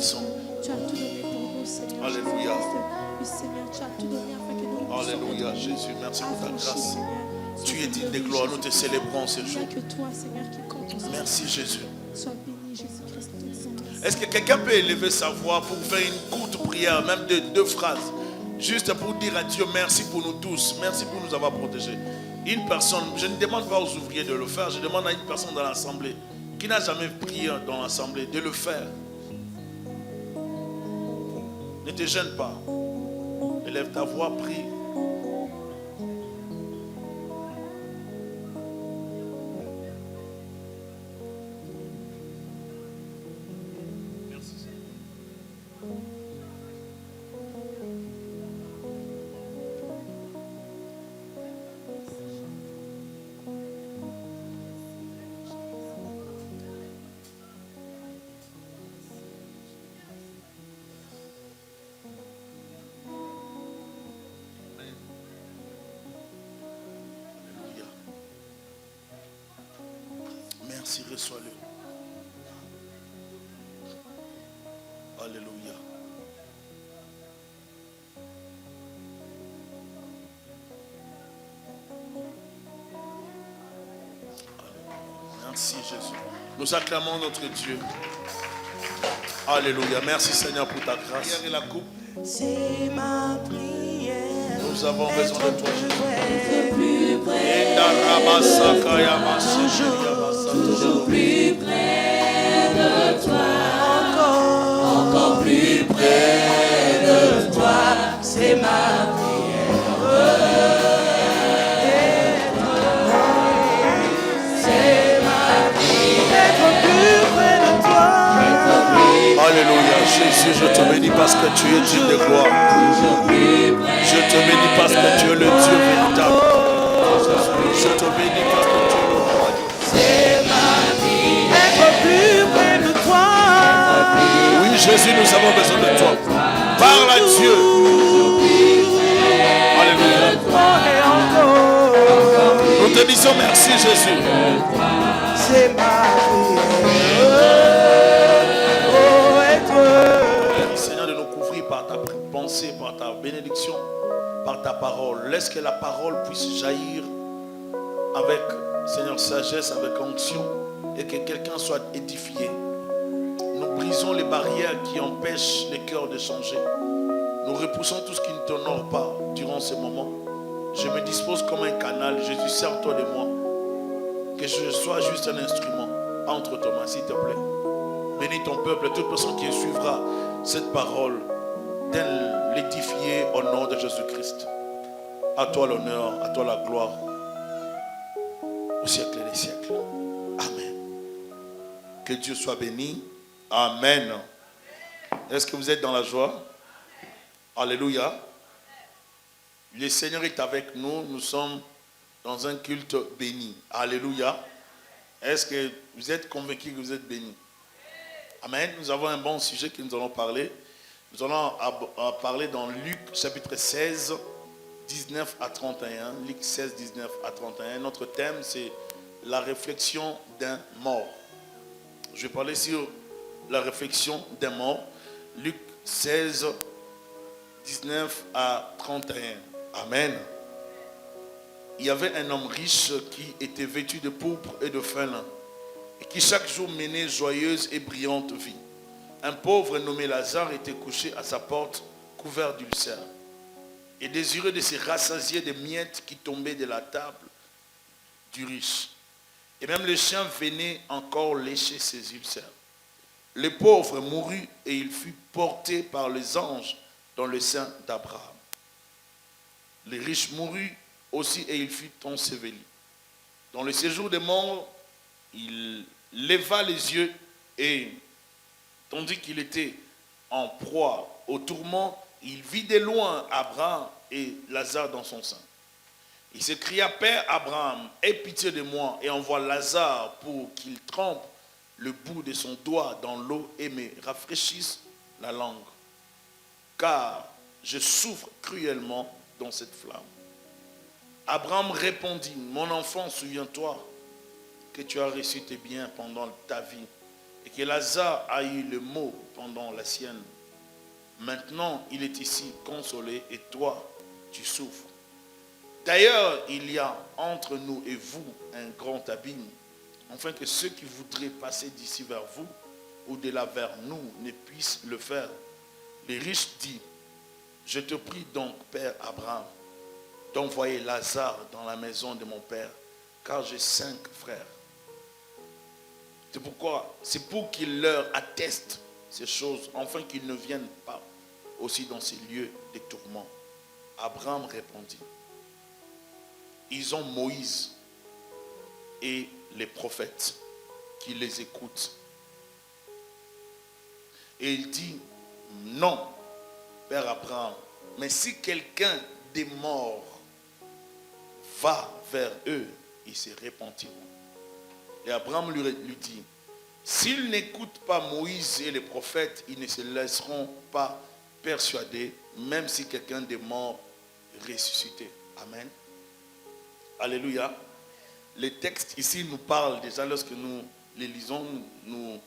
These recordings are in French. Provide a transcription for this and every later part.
bénissons. Tu as tout donné pour nous, Seigneur. Alléluia. Oui, Seigneur, tu as tout donné afin que nous Alléluia, Jésus. Merci pour ta grâce. Tu es digne de gloire, gloire. Nous te célébrons ce Il n'y jour. a que toi, Seigneur, qui compte. Merci, Jésus. Sois béni, Jésus-Christ. Nous te disons merci. Est-ce que quelqu'un peut élever sa voix pour faire une courte prière, même de 2 phrases, juste pour dire à Dieu merci pour nous tous, merci pour nous avoir protégés. Une personne, je ne demande pas aux ouvriers de le faire, je demande à une personne dans l'assemblée qui n'a jamais prié dans l'assemblée de le faire. Ne te gêne pas. Élève ta voix, prie. Merci, reçois-le. Alléluia. Merci Jésus. Nous acclamons notre Dieu. Alléluia. Merci Seigneur pour ta grâce. Et la coupe. C'est ma prière. Nous avons besoin de toi, Jésus. Plus près. Toujours Plus près de toi. Encore plus près de toi. C'est ma prière. C'est ma prière. Être plus près de toi. Alléluia. Jésus, je te bénis parce que tu es digne de gloire. Je te bénis parce que tu es le Dieu véritable. Je te bénis parce que tu es le roi. C'est ma vie. Être plus près de toi. Oui, Jésus, nous avons besoin de toi. Parle à Dieu. Alléluia. Nous te disons merci, Jésus. C'est ma Merci, Seigneur, de nous couvrir par ta pensée, par ta bénédiction, par ta parole. Laisse que la parole puisse jaillir avec, Seigneur, sagesse, avec onction, et que quelqu'un soit édifié. Nous brisons les barrières qui empêchent les cœurs de changer. Nous repoussons tout ce qui ne t'honore pas durant ces moments. Je me dispose comme un canal. Jésus, sers-toi de moi. Que je sois juste un instrument entre tes mains, s'il te plaît. Bénis ton peuple, toute personne qui suivra cette parole, de l'édifier au nom de Jésus-Christ. À toi l'honneur, à toi la gloire, au siècle des siècles. Amen. Que Dieu soit béni. Amen. Est-ce que vous êtes dans la joie? Alléluia. Le Seigneur est avec nous. Nous sommes dans un culte béni. Alléluia. Est-ce que vous êtes convaincus que vous êtes bénis? Amen. Nous avons un bon sujet que nous allons parler. Nous allons parler dans Luc chapitre 16, 19 à 31. Luc 16, 19 à 31. Notre thème, c'est la réflexion d'un mort. Je vais parler sur la réflexion d'un mort. Luc 16, 19 à 31. Amen. Il y avait un homme riche qui était vêtu de pourpre et de fin lin, et qui chaque jour menait joyeuse et brillante vie. Un pauvre nommé Lazare était couché à sa porte, couvert d'ulcères, et désireux de se rassasier des miettes qui tombaient de la table du riche. Et même les chiens venaient encore lécher ses ulcères. Le pauvre mourut et il fut porté par les anges dans le sein d'Abraham. Le riche mourut aussi et il fut enseveli. Dans le séjour des morts, il leva les yeux et, tandis qu'il était en proie au tourment, il vit de loin Abraham et Lazare dans son sein. Il s'écria: Père Abraham, aie pitié de moi et envoie Lazare pour qu'il trempe le bout de son doigt dans l'eau et me rafraîchisse la langue, car je souffre cruellement dans cette flamme. Abraham répondit: Mon enfant, souviens-toi que tu as reçu tes biens pendant ta vie, et que Lazare a eu le mot pendant la sienne. Maintenant, il est ici consolé et toi, tu souffres. D'ailleurs, il y a entre nous et vous un grand abîme, afin que ceux qui voudraient passer d'ici vers vous ou de là vers nous ne puissent le faire. Les riches disent, je te prie donc, Père Abraham, d'envoyer Lazare dans la maison de mon père, car j'ai 5 frères. C'est pourquoi, c'est pour qu'il leur atteste ces choses, afin qu'ils ne viennent pas aussi dans ces lieux de tourments. Abraham répondit, ils ont Moïse et les prophètes qui les écoutent. Et il dit, non, Père Abraham, mais si quelqu'un des morts va vers eux, ils se repentiront. Et Abraham lui dit, s'ils n'écoutent pas Moïse et les prophètes, ils ne se laisseront pas persuader, même si quelqu'un des morts ressuscité. Amen. Alléluia. Les textes ici nous parlent déjà, lorsque nous les lisons, nous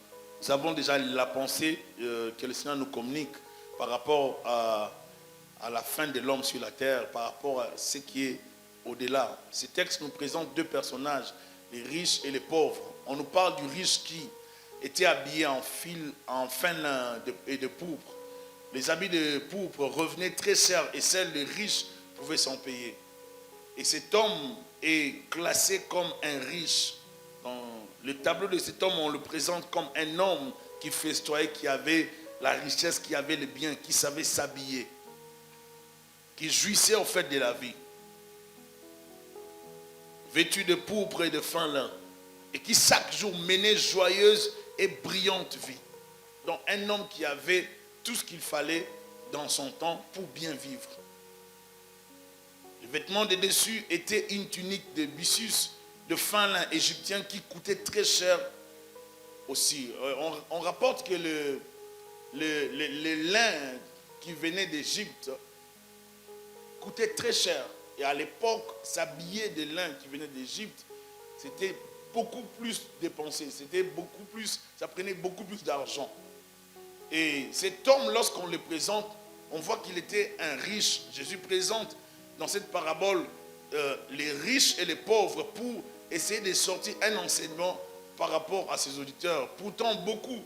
avons déjà la pensée que le Seigneur nous communique par rapport à la fin de l'homme sur la terre, par rapport à ce qui est au-delà. Ces textes nous présentent 2 personnages, les riches et les pauvres. On nous parle du riche qui était habillé en fin lin et de pourpre. Les habits de pourpre revenaient très cher et seuls les riches pouvaient s'en payer. Et cet homme est classé comme un riche. Dans le tableau de cet homme, on le présente comme un homme qui festoyait, qui avait la richesse, qui avait le bien, qui savait s'habiller, qui jouissait au fait de la vie, vêtu de pourpre et de fin lin, et qui chaque jour menait joyeuse et brillante vie. Donc un homme qui avait tout ce qu'il fallait dans son temps pour bien vivre. Le vêtement de dessus était une tunique de byssus, de fin lin égyptien qui coûtait très cher aussi. On rapporte que le lin qui venait d'Égypte coûtait très cher. Et à l'époque, s'habiller de lin qui venait d'Égypte, c'était beaucoup plus dépensé. Ça prenait beaucoup plus d'argent. Et cet homme, lorsqu'on le présente, on voit qu'il était un riche. Jésus présente dans cette parabole les riches et les pauvres pour essayer de sortir un enseignement par rapport à ses auditeurs. Pourtant, beaucoup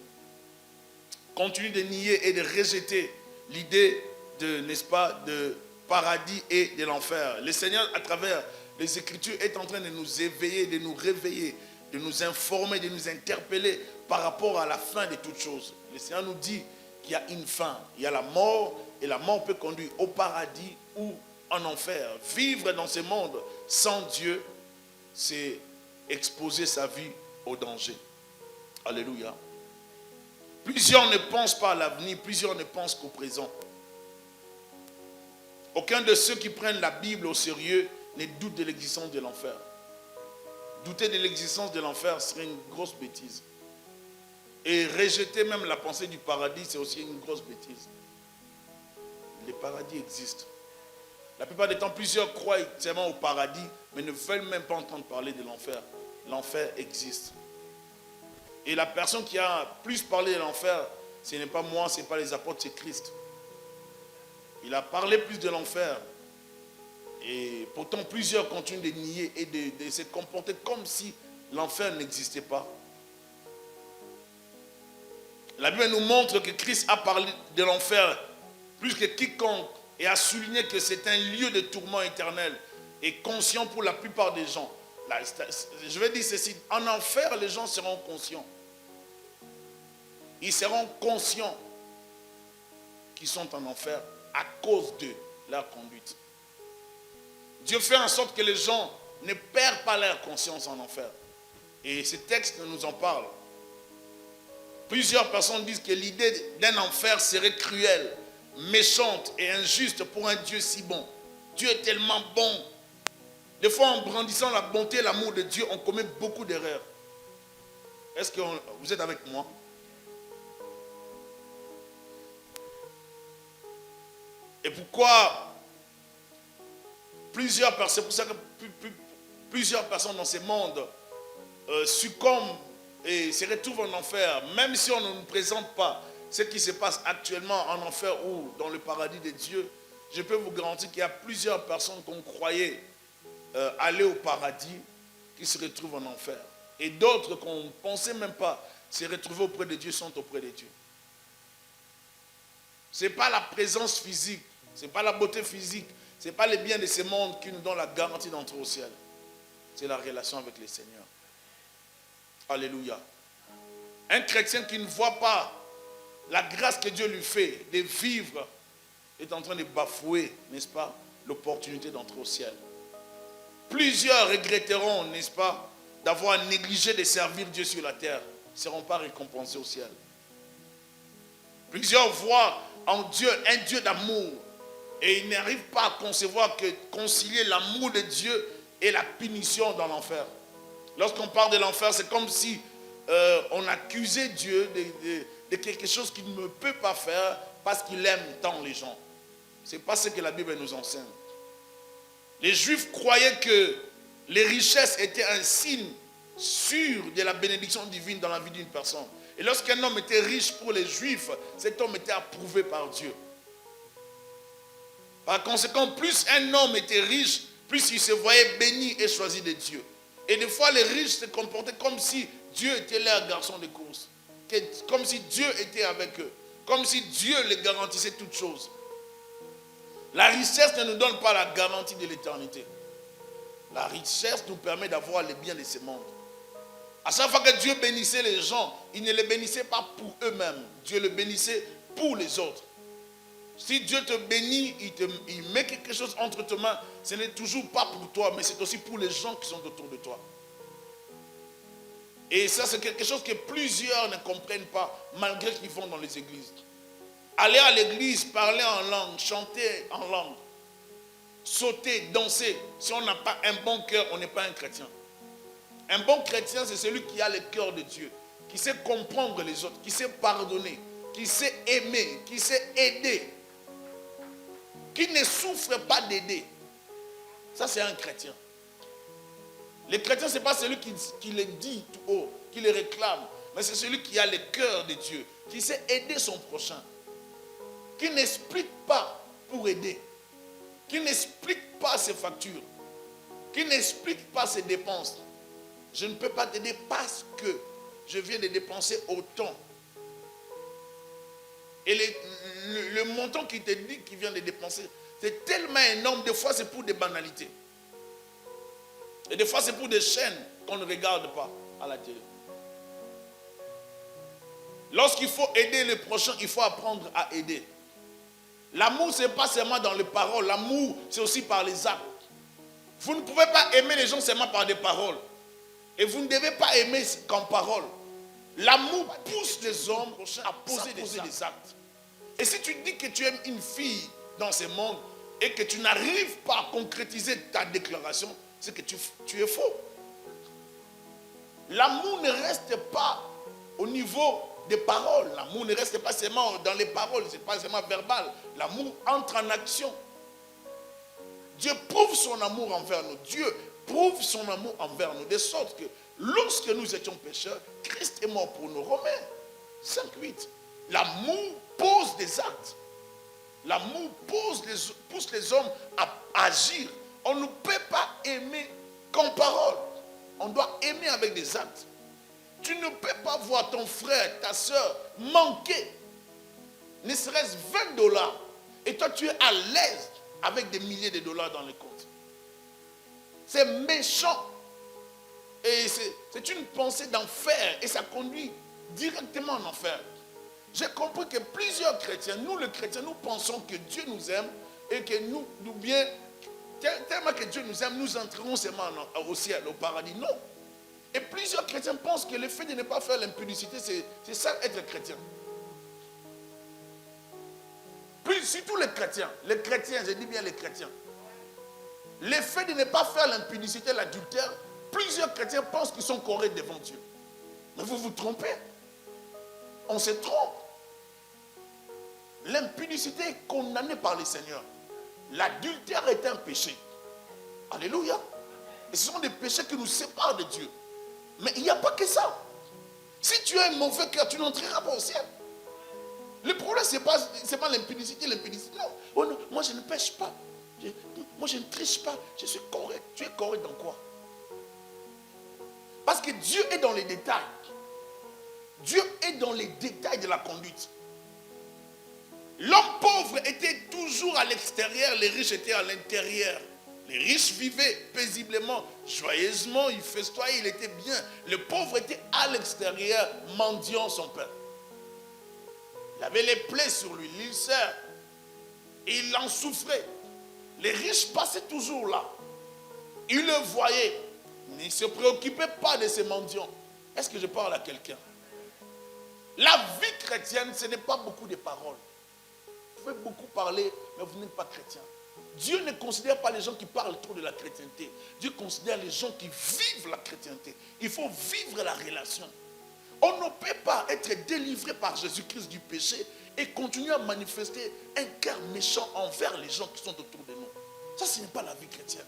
continuent de nier et de rejeter l'idée de, n'est-ce pas, de paradis et de l'enfer. Le Seigneur, à travers les Écritures, est en train de nous éveiller, de nous réveiller, de nous informer, de nous interpeller par rapport à la fin de toutes choses. Le Seigneur nous dit qu'il y a une fin, il y a la mort, et la mort peut conduire au paradis ou en enfer. Vivre dans ce monde sans Dieu, c'est exposer sa vie au danger. Alléluia. Plusieurs ne pensent pas à l'avenir, plusieurs ne pensent qu'au présent. Aucun de ceux qui prennent la Bible au sérieux ne doute de l'existence de l'enfer. Douter de l'existence de l'enfer serait une grosse bêtise. Et rejeter même la pensée du paradis, c'est aussi une grosse bêtise. Le paradis existe. La plupart des temps, plusieurs croient seulement au paradis, mais ne veulent même pas entendre parler de l'enfer. L'enfer existe. Et la personne qui a plus parlé de l'enfer, ce n'est pas moi, ce n'est pas les apôtres, c'est Christ. Il a parlé plus de l'enfer. Et pourtant, plusieurs continuent de nier et de se comporter comme si l'enfer n'existait pas. La Bible nous montre que Christ a parlé de l'enfer plus que quiconque et a souligné que c'est un lieu de tourment éternel et conscient pour la plupart des gens. Là, je vais dire ceci, en enfer, les gens seront conscients. Ils seront conscients qu'ils sont en enfer à cause de leur conduite. Dieu fait en sorte que les gens ne perdent pas leur conscience en enfer. Et ce texte nous en parle. Plusieurs personnes disent que l'idée d'un enfer serait cruelle, méchante et injuste pour un Dieu si bon. Dieu est tellement bon. Des fois, en brandissant la bonté et l'amour de Dieu, on commet beaucoup d'erreurs. Est-ce que vous êtes avec moi? Et pourquoi plusieurs personnes, c'est pour ça que plusieurs personnes dans ce monde succombent et se retrouvent en enfer, même si on ne nous présente pas ce qui se passe actuellement en enfer ou dans le paradis de Dieu, je peux vous garantir qu'il y a plusieurs personnes qu'on croyait aller au paradis qui se retrouvent en enfer. Et d'autres qu'on ne pensait même pas se retrouver auprès de Dieu sont auprès de Dieu. Ce n'est pas la présence physique, ce n'est pas la beauté physique, ce n'est pas les biens de ce monde qui nous donnent la garantie d'entrer au ciel. C'est la relation avec le Seigneur. Alléluia. Un chrétien qui ne voit pas la grâce que Dieu lui fait de vivre est en train de bafouer, n'est-ce pas, l'opportunité d'entrer au ciel. Plusieurs regretteront, n'est-ce pas, d'avoir négligé de servir Dieu sur la terre. Ils ne seront pas récompensés au ciel. Plusieurs voient en Dieu un Dieu d'amour et ils n'arrivent pas à concevoir que concilier l'amour de Dieu et la punition dans l'enfer. Lorsqu'on parle de l'enfer, c'est comme si on accusait Dieu de quelque chose qu'il ne peut pas faire parce qu'il aime tant les gens. Ce n'est pas ce que la Bible nous enseigne. Les Juifs croyaient que les richesses étaient un signe sûr de la bénédiction divine dans la vie d'une personne. Et lorsqu'un homme était riche pour les Juifs, cet homme était approuvé par Dieu. Par conséquent, plus un homme était riche, plus il se voyait béni et choisi de Dieu. Et des fois, les riches se comportaient comme si Dieu était leur garçon de course. Comme si Dieu était avec eux. Comme si Dieu les garantissait toutes choses. La richesse ne nous donne pas la garantie de l'éternité. La richesse nous permet d'avoir les biens de ce monde. À chaque fois que Dieu bénissait les gens, il ne les bénissait pas pour eux-mêmes. Dieu les bénissait pour les autres. Si Dieu te bénit, il met quelque chose entre tes mains, ce n'est toujours pas pour toi, mais c'est aussi pour les gens qui sont autour de toi. Et ça, c'est quelque chose que plusieurs ne comprennent pas, malgré qu'ils vont dans les églises. Aller à l'église, parler en langue, chanter en langue, sauter, danser. Si on n'a pas un bon cœur, on n'est pas un chrétien. Un bon chrétien, c'est celui qui a le cœur de Dieu, qui sait comprendre les autres, qui sait pardonner, qui sait aimer, qui sait aider, qui ne souffre pas d'aider. Ça, c'est un chrétien. Le chrétien, ce n'est pas celui qui le dit tout haut, qui le réclame, mais c'est celui qui a le cœur de Dieu, qui sait aider son prochain, qui n'explique pas pour aider, qui n'explique pas ses factures, qui n'explique pas ses dépenses. Je ne peux pas t'aider parce que je viens de dépenser autant. Et le montant qu'il te dit qu'il vient de dépenser, c'est tellement énorme. Des fois, c'est pour des banalités. Et des fois, c'est pour des chaînes qu'on ne regarde pas à la télé. Lorsqu'il faut aider le prochain, il faut apprendre à aider. L'amour, ce n'est pas seulement dans les paroles. L'amour, c'est aussi par les actes. Vous ne pouvez pas aimer les gens seulement par des paroles. Et vous ne devez pas aimer qu'en parole. L'amour pousse les hommes à poser des actes. Et si tu dis que tu aimes une fille dans ce monde et que tu n'arrives pas à concrétiser ta déclaration, c'est que tu es faux. L'amour ne reste pas au niveau des paroles. L'amour ne reste pas seulement dans les paroles, ce n'est pas seulement verbal. L'amour entre en action. Dieu prouve son amour envers nous. Dieu prouve son amour envers nous. De sorte que lorsque nous étions pécheurs, Christ est mort pour nous. Romains 5:8. L'amour pose des actes. L'amour pousse les hommes à agir. On ne peut pas aimer qu'en parole. On doit aimer avec des actes. Tu ne peux pas voir ton frère, ta soeur manquer, ne serait-ce $20, et toi tu es à l'aise avec des milliers de dollars dans les comptes. C'est méchant. Et c'est une pensée d'enfer, et ça conduit directement en enfer. J'ai compris que plusieurs chrétiens, nous les chrétiens, nous pensons que Dieu nous aime, et que nous bien, tellement que Dieu nous aime, nous entrerons seulement au ciel, au paradis. Non. Et plusieurs chrétiens pensent que le fait de ne pas faire l'impudicité, c'est ça être chrétien. Surtout les chrétiens, je dis bien les chrétiens. Le fait de ne pas faire l'impudicité, l'adultère, plusieurs chrétiens pensent qu'ils sont corrects devant Dieu. Mais vous vous trompez. On se trompe. L'impudicité est condamnée par le Seigneur. L'adultère est un péché. Alléluia. Et ce sont des péchés qui nous séparent de Dieu. Mais il n'y a pas que ça. tu as un mauvais cœur, tu n'entreras pas au ciel. Le problème, ce n'est pas l'impudicité, non. Oh non, moi je ne pêche pas. Moi je ne triche pas. Je suis correct. Tu es correct dans quoi? Parce que Dieu est dans les détails. Dieu est dans les détails de la conduite. L'homme pauvre était toujours à l'extérieur, les riches étaient à l'intérieur. Les riches vivaient paisiblement, joyeusement, ils festoyaient, il était bien. Le pauvre était à l'extérieur, mendiant son pain. Il avait les plaies sur lui, l'ulcère. Et il en souffrait. Les riches passaient toujours là. Ils le voyaient. Ils ne se préoccupaient pas de ces mendiants. Est-ce que je parle à quelqu'un? La vie chrétienne, ce n'est pas beaucoup de paroles. Vous pouvez beaucoup parler, mais vous n'êtes pas chrétien. Dieu ne considère pas les gens qui parlent trop de la chrétienté. Dieu considère les gens qui vivent la chrétienté. Il faut vivre la relation. On ne peut pas être délivré par Jésus-Christ du péché et continuer à manifester un cœur méchant envers les gens qui sont autour de nous. Ça, ce n'est pas la vie chrétienne.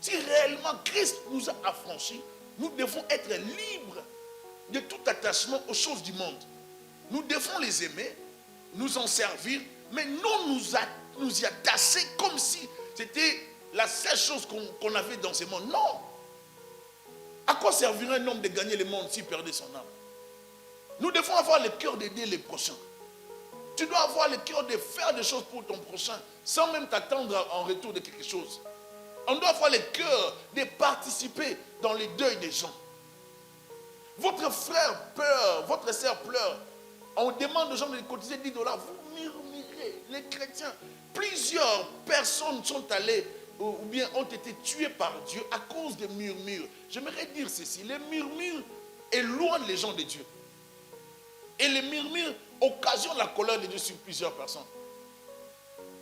Si réellement Christ nous a affranchis, nous devons être libres de tout attachement aux choses du monde. Nous devons les aimer, nous en servir, mais non nous y attacher comme si c'était la seule chose qu'on avait dans ce monde. Non. À quoi servirait un homme de gagner le monde s'il perdait son âme? Nous devons avoir le cœur d'aider les prochains. Tu dois avoir le cœur de faire des choses pour ton prochain sans même t'attendre en retour de quelque chose. On doit avoir le cœur de participer dans les deuils des gens. Votre frère pleure, votre soeur pleure. On demande aux gens de cotiser 10 $. Vous murmurez, les chrétiens. Plusieurs personnes sont allées ou bien ont été tuées par Dieu à cause des murmures. J'aimerais dire ceci, les murmures éloignent les gens de Dieu. Et les murmures occasionnent la colère de Dieu sur plusieurs personnes.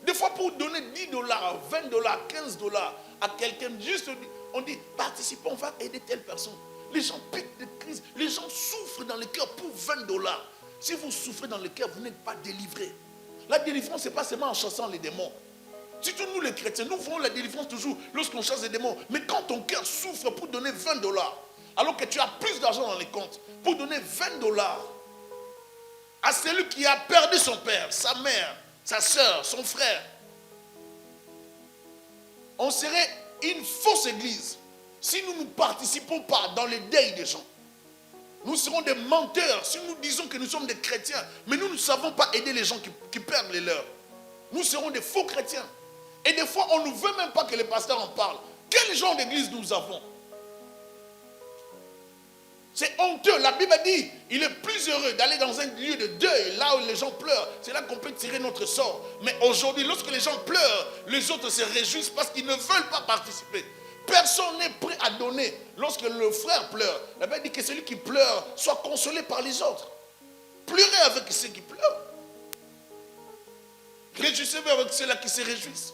Des fois, pour donner 10 $, 20 $, 15 $ à quelqu'un, juste on dit, participons, on va aider telle personne. Les gens piquent de crise, les gens souffrent dans le cœur pour 20 $. Si vous souffrez dans le cœur, vous n'êtes pas délivré. La délivrance, ce n'est pas seulement en chassant les démons. Surtout nous les chrétiens, nous faisons la délivrance toujours lorsqu'on chasse les démons. Mais quand ton cœur souffre pour donner 20 $, alors que tu as plus d'argent dans les comptes, pour donner 20 $ à celui qui a perdu son père, sa mère, sa soeur, son frère, on serait une fausse église si nous ne participons pas dans les deuils des gens. Nous serons des menteurs si nous disons que nous sommes des chrétiens, mais nous ne savons pas aider les gens qui perdent les leurs. Nous serons des faux chrétiens. Et des fois, on ne veut même pas que les pasteurs en parlent. Quel genre d'église nous avons? C'est honteux. La Bible dit, il est plus heureux d'aller dans un lieu de deuil, là où les gens pleurent. C'est là qu'on peut tirer notre sort. Mais aujourd'hui, lorsque les gens pleurent, les autres se réjouissent parce qu'ils ne veulent pas participer. Personne n'est prêt à donner. Lorsque le frère pleure, la Bible dit que celui qui pleure soit consolé par les autres. Pleurez avec ceux qui pleurent. Réjouissez-vous avec ceux-là qui se réjouissent.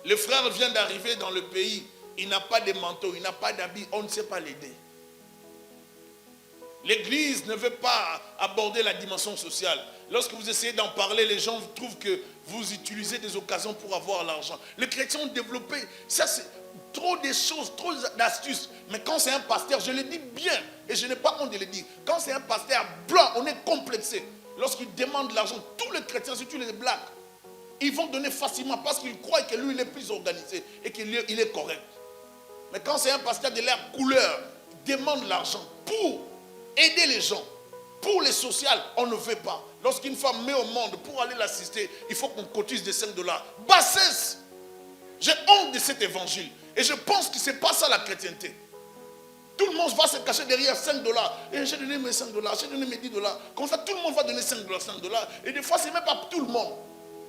Le frère vient d'arriver dans le pays, il n'a pas de manteau, il n'a pas d'habit, on ne sait pas l'aider. L'église ne veut pas aborder la dimension sociale. Lorsque vous essayez d'en parler, les gens trouvent que vous utilisez des occasions pour avoir l'argent. Les chrétiens ont développé, ça c'est trop de choses, trop d'astuces. Mais quand c'est un pasteur, je le dis bien, et je n'ai pas honte de le dire, quand c'est un pasteur blanc, on est complexé. Lorsqu'il demande l'argent, tous les chrétiens, surtout les blacks, ils vont donner facilement parce qu'ils croient que lui, il est plus organisé et qu'il est correct. Mais quand c'est un pasteur de l'air couleur, demande l'argent pour aider les gens. Pour les sociales, on ne veut pas. Lorsqu'une femme met au monde pour aller l'assister, il faut qu'on cotise des 5 $. Bassesse! J'ai honte de cet évangile. Et je pense que ce n'est pas ça la chrétienté. Tout le monde va se cacher derrière 5 $. Et j'ai donné mes 5 $, j'ai donné mes 10 $. Comme ça, tout le monde va donner 5 $, 5 $. Et des fois, ce n'est même pas tout le monde.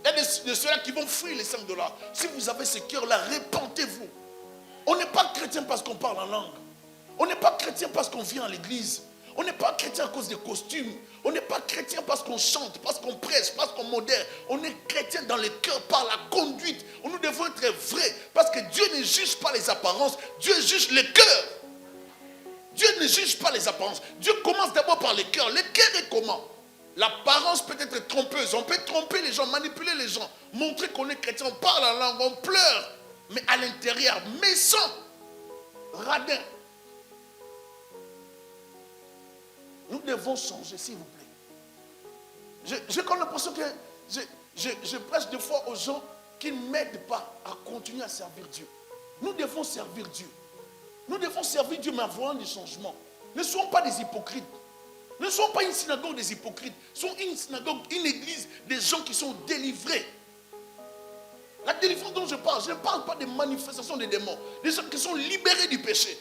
Il y a de ceux-là qui vont fuir les 5 $. Si vous avez ce cœur-là, répentez-vous. On n'est pas chrétien parce qu'on parle en langue. On n'est pas chrétien parce qu'on vient à l'église. On n'est pas chrétien à cause des costumes. On n'est pas chrétien parce qu'on chante, parce qu'on prêche, parce qu'on modère. On est chrétien dans le cœur par la conduite. Nous devons être vrais parce que Dieu ne juge pas les apparences. Dieu juge le cœur. Dieu ne juge pas les apparences. Dieu commence d'abord par le cœur. Le cœur est comment? L'apparence peut être trompeuse. On peut tromper les gens, manipuler les gens, montrer qu'on est chrétien. On parle en langue, on pleure. Mais à l'intérieur, méchant, radin. devons changer, s'il vous plaît. J'ai comme l'impression que je prêche des fois aux gens qui ne m'aident pas à continuer à servir Dieu. Nous devons servir Dieu. Nous devons servir Dieu, mais avoir des changements. Ne soyons pas des hypocrites. Ne soyons pas une synagogue des hypocrites. Soyons une synagogue, une église des gens qui sont délivrés. La délivrance dont je ne parle pas des manifestations des démons. Des gens qui sont libérés du péché.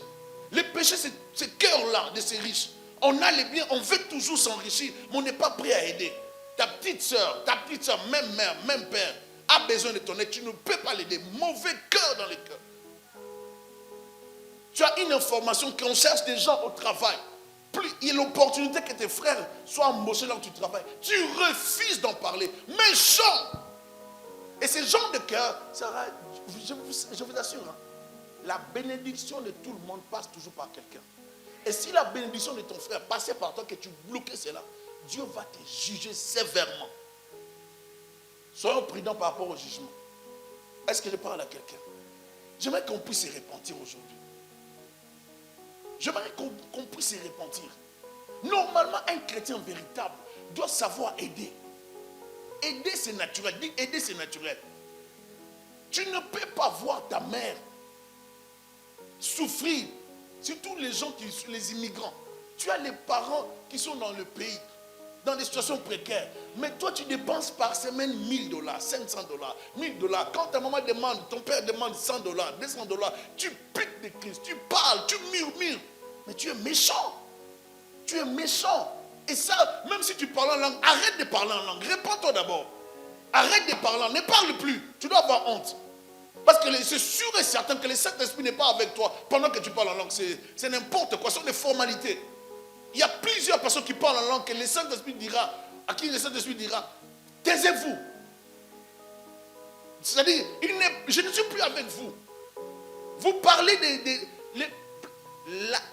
Le péché, c'est ce cœur-là de ces riches. On a les biens, on veut toujours s'enrichir, mais on n'est pas prêt à aider. Ta petite soeur, même mère, même père, a besoin de ton aide. Tu ne peux pas l'aider. Mauvais cœur dans les cœurs. Tu as une information qu'on cherche des gens au travail. Plus il y a l'opportunité que tes frères soient embauchés là où tu travailles. Tu refuses d'en parler. Méchant. Et ce genre de cœur, je vous assure, hein, la bénédiction de tout le monde passe toujours par quelqu'un. Et si la bénédiction de ton frère passait par toi, que tu bloquais cela, Dieu va te juger sévèrement. Soyons prudents par rapport au jugement. Est-ce que je parle à quelqu'un? J'aimerais qu'on puisse se repentir aujourd'hui. J'aimerais qu'on puisse se repentir. Normalement, un chrétien véritable doit savoir aider. Aider, c'est naturel. Dis, aider, c'est naturel. Tu ne peux pas voir ta mère souffrir. Surtout les gens, les immigrants. Tu as les parents qui sont dans le pays, dans des situations précaires. Mais toi, tu dépenses par semaine $1000, $500, $1000. Quand ta maman demande, ton père demande $100, $200, tu piques des crises, tu parles, tu murmures. Mais tu es méchant. Tu es méchant. Et ça, même si tu parles en langue, arrête de parler en langue. Réponds-toi d'abord. Arrête de parler en langue. Ne parle plus. Tu dois avoir honte. Parce que c'est sûr et certain que le Saint-Esprit n'est pas avec toi pendant que tu parles en langue. C'est n'importe quoi. Ce sont des formalités. Il y a plusieurs personnes qui parlent en langue que le Saint-Esprit dira, à qui le Saint-Esprit dira, taisez-vous. C'est-à-dire, je ne suis plus avec vous. Vous parlez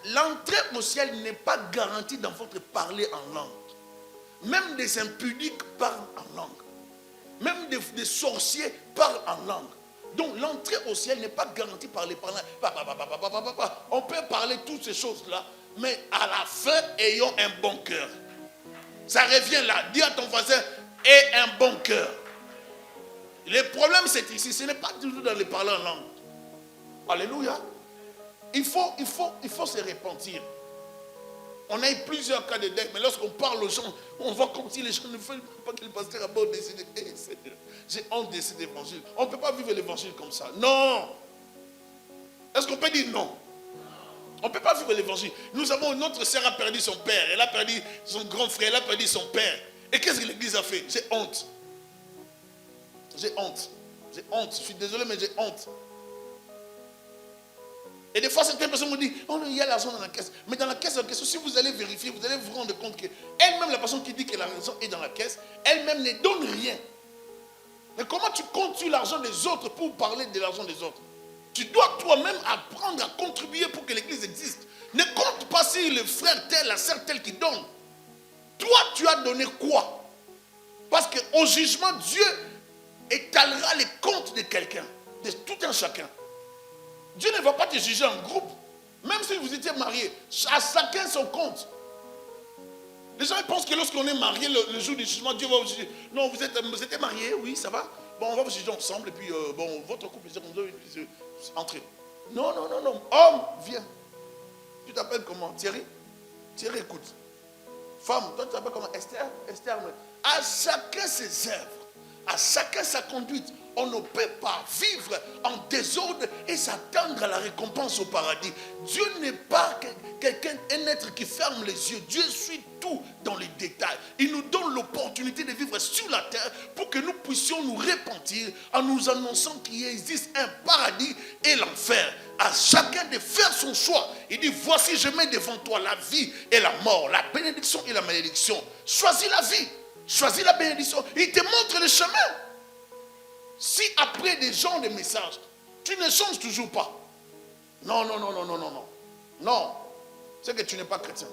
l'entrée au ciel n'est pas garantie dans votre parler en langue. Même des impudiques parlent en langue. Même des sorciers parlent en langue. Donc l'entrée au ciel n'est pas garantie par les parlants. On peut parler toutes ces choses-là, mais à la fin, ayons un bon cœur. Ça revient là. Dis à ton voisin, aie un bon cœur. Le problème, c'est ici. Ce n'est pas toujours dans les parler en langue. Alléluia. Il faut se repentir. On a eu plusieurs cas de dette, mais lorsqu'on parle aux gens, on voit comme si les gens ne veulent pas que le pasteur a beau décider. Hey, Seigneur, j'ai honte de cet évangile. On ne peut pas vivre l'évangile comme ça. Non. Est-ce qu'on peut dire non? On ne peut pas vivre l'évangile. Nous avons, notre sœur a perdu son père, elle a perdu son grand frère, elle a perdu son père. Et qu'est-ce que l'église a fait? J'ai honte. J'ai honte. J'ai honte. Je suis désolé, mais j'ai honte. Et des fois, certaines personnes me disent, oh, il y a l'argent dans la caisse. Mais dans la caisse, si vous allez vérifier, vous allez vous rendre compte qu'elle-même, la personne qui dit que l'argent est dans la caisse, elle-même ne donne rien. Mais comment tu comptes sur l'argent des autres pour parler de l'argent des autres? Tu dois toi-même apprendre à contribuer pour que l'église existe. Ne compte pas sur le frère tel, la sœur telle qui donne. Toi, tu as donné quoi? Parce qu'au jugement, Dieu étalera les comptes de quelqu'un, de tout un chacun. Dieu ne va pas te juger en groupe. Même si vous étiez mariés, à chacun son compte. Les gens pensent que lorsqu'on est marié, le jour du jugement, Dieu va vous juger. Non, vous êtes mariés, oui, ça va. Bon, on va vous juger ensemble et puis, bon, votre couple, entrez. Non. Homme, viens. Tu t'appelles comment? Thierry? Thierry, écoute. Femme, toi tu t'appelles comment? Esther? Esther. À chacun ses œuvres. À chacun sa conduite. On ne peut pas vivre en désordre et s'attendre à la récompense au paradis. Dieu n'est pas quelqu'un, un être qui ferme les yeux. Dieu suit tout dans les détails. Il nous donne l'opportunité de vivre sur la terre pour que nous puissions nous repentir en nous annonçant qu'il existe un paradis et l'enfer. À chacun de faire son choix. Il dit, voici je mets devant toi la vie et la mort, la bénédiction et la malédiction. Choisis la vie, choisis la bénédiction. Il te montre le chemin. Si après des gens de messages, tu ne changes toujours pas. Non. Non, c'est que tu n'es pas chrétien.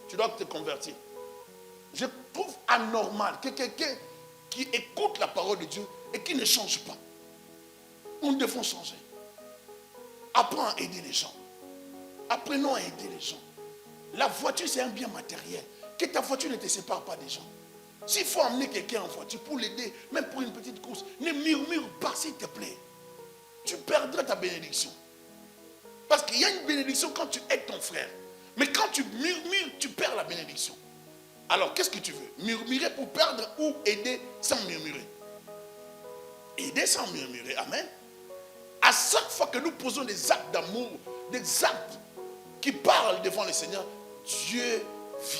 Tu dois te convertir. Je trouve anormal que quelqu'un qui écoute la parole de Dieu et qui ne change pas. Nous devons changer. Apprends à aider les gens. Apprenons à aider les gens. La voiture, c'est un bien matériel. que ta voiture ne te sépare pas des gens. S'il faut emmener quelqu'un en voiture pour l'aider, même pour une petite course, ne murmure pas, s'il te plaît. Tu perdras ta bénédiction. Parce qu'il y a une bénédiction quand tu aides ton frère. Mais quand tu murmures, tu perds la bénédiction. Alors, qu'est-ce que tu veux? Murmurer pour perdre ou aider sans murmurer? Aider sans murmurer. Amen. À chaque fois que nous posons des actes d'amour, des actes qui parlent devant le Seigneur, Dieu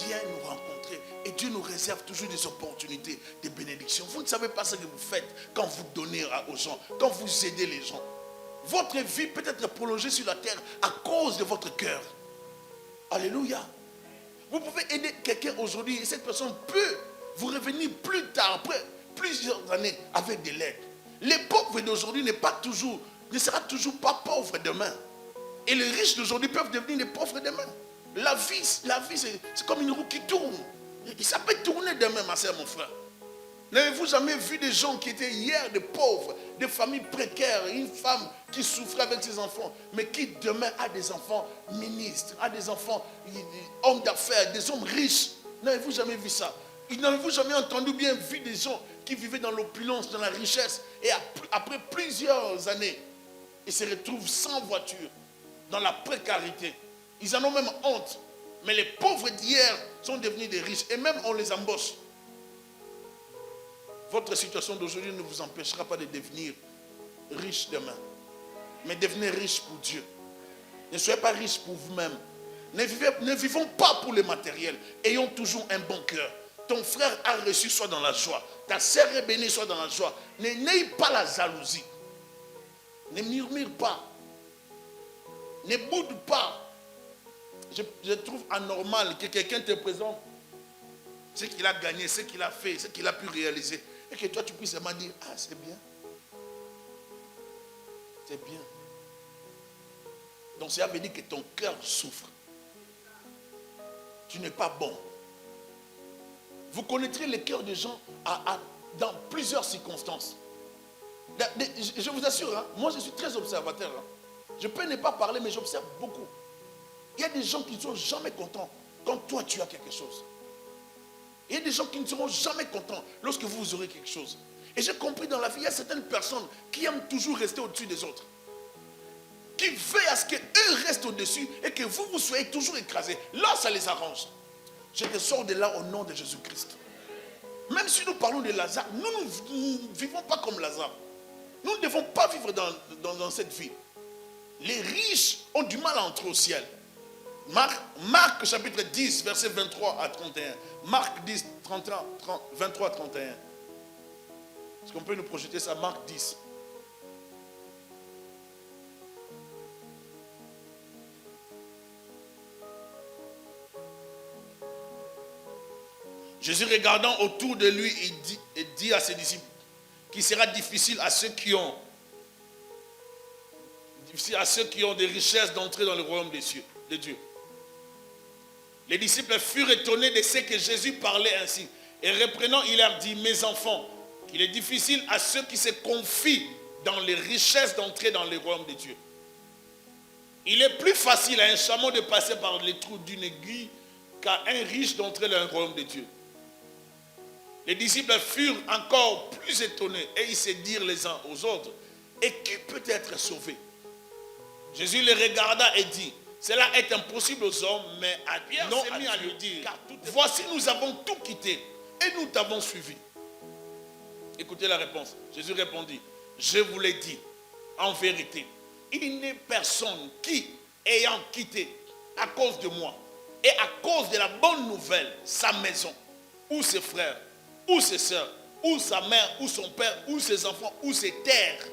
vient nous rencontrer. Et Dieu nous réserve toujours des opportunités, des bénédictions. Vous ne savez pas ce que vous faites quand vous donnez aux gens, quand vous aidez les gens. Votre vie peut être prolongée sur la terre à cause de votre cœur. Alléluia. Vous pouvez aider quelqu'un aujourd'hui et cette personne peut vous revenir plus tard, après plusieurs années, avec de l'aide. Les pauvres d'aujourd'hui ne sera toujours pas pauvre demain. Et les riches d'aujourd'hui peuvent devenir des pauvres demain. La vie c'est comme une roue qui tourne. Et ça peut tourner demain, ma soeur, mon frère. N'avez-vous jamais vu des gens qui étaient hier des pauvres, des familles précaires, une femme qui souffrait avec ses enfants, mais qui demain a des enfants ministres, a des enfants hommes d'affaires, des hommes riches? N'avez-vous jamais vu ça? N'avez-vous jamais entendu bien vu des gens qui vivaient dans l'opulence, dans la richesse, et après plusieurs années, ils se retrouvent sans voiture, dans la précarité? Ils en ont même honte. Mais les pauvres d'hier sont devenus des riches, et même on les embauche. Votre situation d'aujourd'hui ne vous empêchera pas de devenir riche demain. Mais devenez riche pour Dieu. Ne soyez pas riche pour vous-même. Ne vivons pas pour le matériel. Ayons toujours un bon cœur. Ton frère a reçu, soit dans la joie. Ta sœur est bénie, soit dans la joie. N'ayez pas la jalousie. Ne murmure pas. Ne boude pas. Je trouve anormal que quelqu'un te présente ce qu'il a gagné, ce qu'il a fait, ce qu'il a pu réaliser. Et que toi tu puisses seulement dire, ah c'est bien. C'est bien. Donc ça veut dire que ton cœur souffre. Tu n'es pas bon. Vous connaîtrez les cœurs des gens dans plusieurs circonstances. Je vous assure, hein, moi je suis très observateur. Hein. Je peux ne pas parler, mais j'observe beaucoup. Il y a des gens qui ne sont jamais contents quand toi tu as quelque chose. Il y a des gens qui ne seront jamais contents lorsque vous aurez quelque chose. Et j'ai compris dans la vie, il y a certaines personnes qui aiment toujours rester au-dessus des autres. Qui veillent à ce qu'eux restent au-dessus et que vous soyez toujours écrasés. Là, ça les arrange. Je te sors de là au nom de Jésus-Christ. Même si nous parlons de Lazare, nous ne vivons pas comme Lazare. Nous ne devons pas vivre dans cette vie. Les riches ont du mal à entrer au ciel. Marc chapitre 10, verset 23 à 31. Marc 10, 23 à 31. Est-ce qu'on peut nous projeter ça? Marc 10. Jésus, regardant autour de lui, il dit à ses disciples qu'il sera difficile à ceux qui ont des richesses d'entrer dans le royaume des cieux, de Dieu. Les disciples furent étonnés de ce que Jésus parlait ainsi. Et reprenant, il leur dit, mes enfants, qu'il est difficile à ceux qui se confient dans les richesses d'entrer dans le royaume de Dieu. Il est plus facile à un chameau de passer par les trous d'une aiguille qu'à un riche d'entrer dans le royaume de Dieu. Les disciples furent encore plus étonnés et ils se dirent les uns aux autres, et qui peut être sauvé? Jésus les regarda et dit, cela est impossible aux hommes, mais à Pierre s'est mis à lui dire, voici nous avons tout quitté et nous t'avons suivi. Écoutez la réponse. Jésus répondit, je vous l'ai dit, en vérité, il n'est personne qui, ayant quitté à cause de moi et à cause de la bonne nouvelle, sa maison, ou ses frères, ou ses soeurs, ou sa mère, ou son père, ou ses enfants, ou ses terres,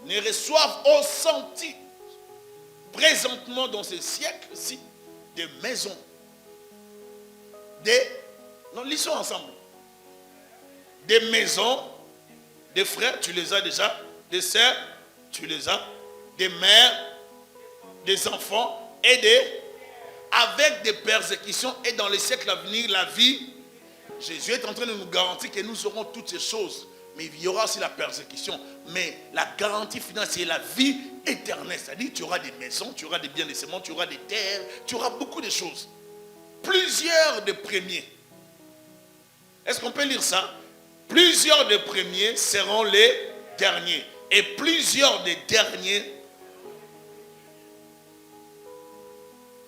ne reçoivent au centime présentement dans ce siècle-ci des maisons, lisons ensemble, des maisons, des frères, tu les as déjà, des sœurs, tu les as, des mères, des enfants, et avec des persécutions, et dans les siècles à venir, la vie. Jésus est en train de nous garantir que nous aurons toutes ces choses. Mais il y aura aussi la persécution. Mais la garantie finale, c'est la vie éternelle. C'est-à-dire tu auras des maisons, tu auras des biens de semences, tu auras des terres, tu auras beaucoup de choses. plusieurs des premiers. Est-ce qu'on peut lire ça? Plusieurs des premiers seront les derniers. Et plusieurs des derniers.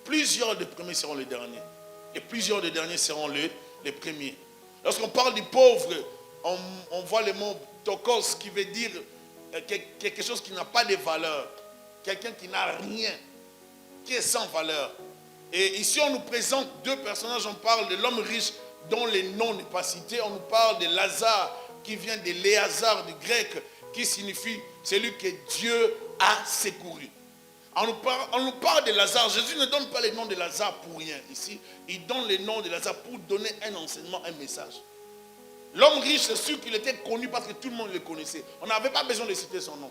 Plusieurs des premiers seront les derniers. Et plusieurs des derniers seront les premiers. Lorsqu'on parle du pauvre, on voit le mot tokos qui veut dire quelque chose qui n'a pas de valeur. Quelqu'un qui n'a rien, qui est sans valeur. Et ici on nous présente deux personnages. On parle de l'homme riche dont les noms n'est pas cité. On nous parle de Lazare qui vient de Léazar du grec, qui signifie celui que Dieu a secouru. On nous parle de Lazare. Jésus ne donne pas les noms de Lazare pour rien. Ici, il donne les noms de Lazare pour donner un enseignement, un message. L'homme riche, c'est sûr qu'il était connu parce que tout le monde le connaissait. On n'avait pas besoin de citer son nom.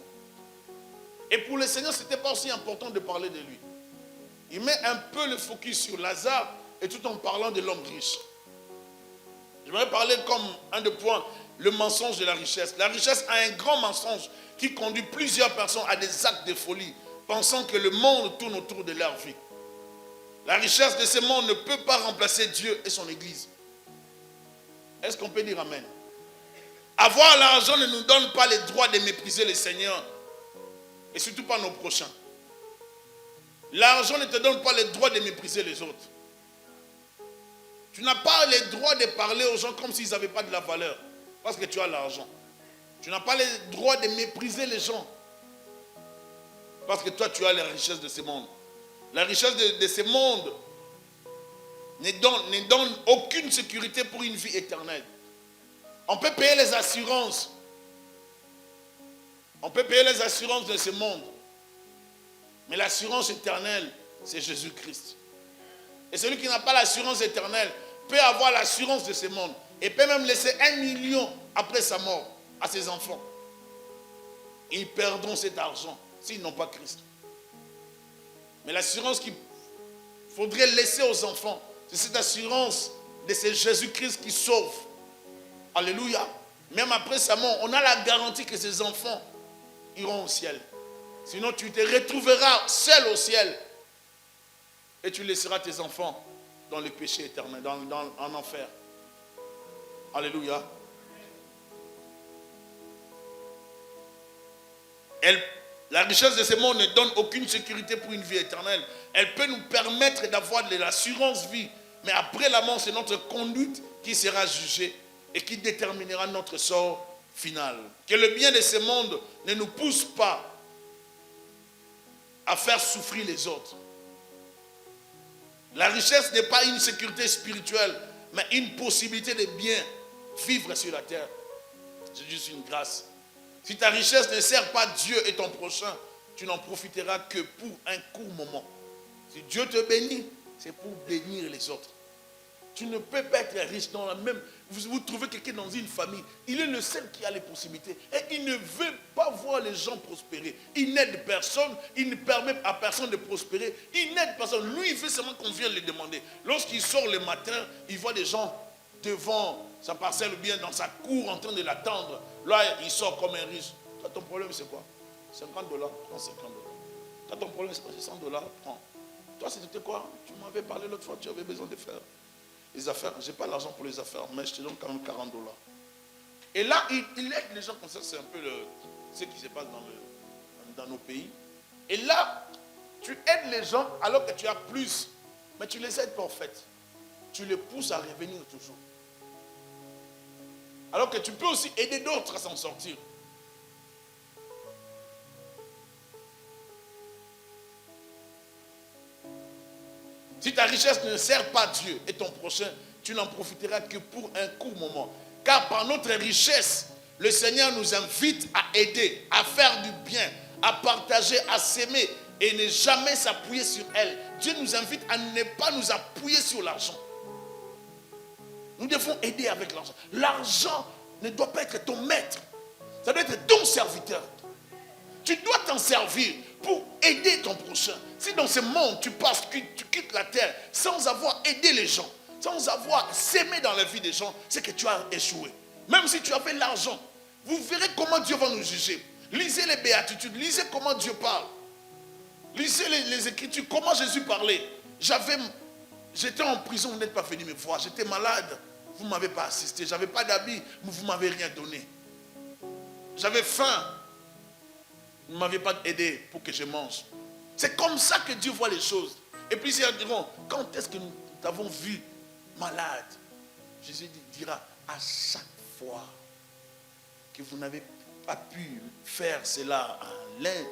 Et pour le Seigneur, ce n'était pas aussi important de parler de lui. Il met un peu le focus sur Lazare et tout en parlant de l'homme riche. Je voudrais parler comme un des points, le mensonge de la richesse. La richesse a un grand mensonge qui conduit plusieurs personnes à des actes de folie, pensant que le monde tourne autour de leur vie. La richesse de ce monde ne peut pas remplacer Dieu et son Église. Est-ce qu'on peut dire Amen? Avoir l'argent ne nous donne pas le droit de mépriser le Seigneur et surtout pas nos prochains. L'argent ne te donne pas le droit de mépriser les autres. Tu n'as pas le droit de parler aux gens comme s'ils n'avaient pas de la valeur parce que tu as l'argent. Tu n'as pas le droit de mépriser les gens parce que toi tu as la richesse de ce monde. La richesse de ce monde ne donne aucune sécurité pour une vie éternelle. On peut payer les assurances. On peut payer les assurances de ce monde. Mais l'assurance éternelle, c'est Jésus-Christ. Et celui qui n'a pas l'assurance éternelle peut avoir l'assurance de ce monde. Et peut même laisser 1 million après sa mort à ses enfants. Ils perdront cet argent s'ils n'ont pas Christ. Mais l'assurance qu'il faudrait laisser aux enfants, c'est cette assurance de ce Jésus-Christ qui sauve. Alléluia. Même après sa mort, on a la garantie que ces enfants iront au ciel. Sinon, tu te retrouveras seul au ciel. Et tu laisseras tes enfants dans le péché éternel, en enfer. Alléluia. La richesse de ce monde ne donne aucune sécurité pour une vie éternelle. Elle peut nous permettre d'avoir de l'assurance vie. Mais après la mort, c'est notre conduite qui sera jugée et qui déterminera notre sort final. Que le bien de ce monde ne nous pousse pas à faire souffrir les autres. La richesse n'est pas une sécurité spirituelle, mais une possibilité de bien vivre sur la terre. C'est juste une grâce. Si ta richesse ne sert pas Dieu et ton prochain, tu n'en profiteras que pour un court moment. Si Dieu te bénit, c'est pour bénir les autres. Tu ne peux pas être riche dans la même... Vous trouvez quelqu'un dans une famille, il est le seul qui a les possibilités. Et il ne veut pas voir les gens prospérer. Il n'aide personne, il ne permet à personne de prospérer. Il n'aide personne. Lui, il veut seulement qu'on vienne le demander. Lorsqu'il sort le matin, il voit des gens devant sa parcelle ou bien dans sa cour en train de l'attendre. Là, il sort comme un riche. Toi, ton problème, c'est quoi? 50 $, prends 50 $. Toi, ton problème, c'est 100 $, prends. Toi, c'était quoi? Tu m'avais parlé l'autre fois, tu avais besoin de faire les affaires. Je n'ai pas l'argent pour les affaires, mais je te donne quand même 40 $. Et là, il aide les gens comme ça. C'est un peu ce qui se passe dans nos pays. Et là, tu aides les gens alors que tu as plus. Mais tu les aides pas en fait. Tu les pousses à revenir toujours. Alors que tu peux aussi aider d'autres à s'en sortir. Si ta richesse ne sert pas Dieu et ton prochain, tu n'en profiteras que pour un court moment. Car par notre richesse, le Seigneur nous invite à aider, à faire du bien, à partager, à s'aimer et ne jamais s'appuyer sur elle. Dieu nous invite à ne pas nous appuyer sur l'argent. Nous devons aider avec l'argent. L'argent ne doit pas être ton maître. Ça doit être ton serviteur. Tu dois t'en servir pour aider ton prochain. Si dans ce monde, tu passes, tu quittes la terre sans avoir aidé les gens, sans avoir s'aimé dans la vie des gens, c'est que tu as échoué. Même si tu avais l'argent, vous verrez comment Dieu va nous juger. Lisez les béatitudes, lisez comment Dieu parle. Lisez les Écritures, comment Jésus parlait. J'étais en prison, vous n'êtes pas venu me voir. J'étais malade, vous ne m'avez pas assisté. Je n'avais pas d'habit, mais vous ne m'avez rien donné. J'avais faim, vous ne m'avez pas aidé pour que je mange. C'est comme ça que Dieu voit les choses. Et puis ils diront, quand est-ce que nous t'avons vu malade? Jésus dira, à chaque fois que vous n'avez pas pu faire cela à l'un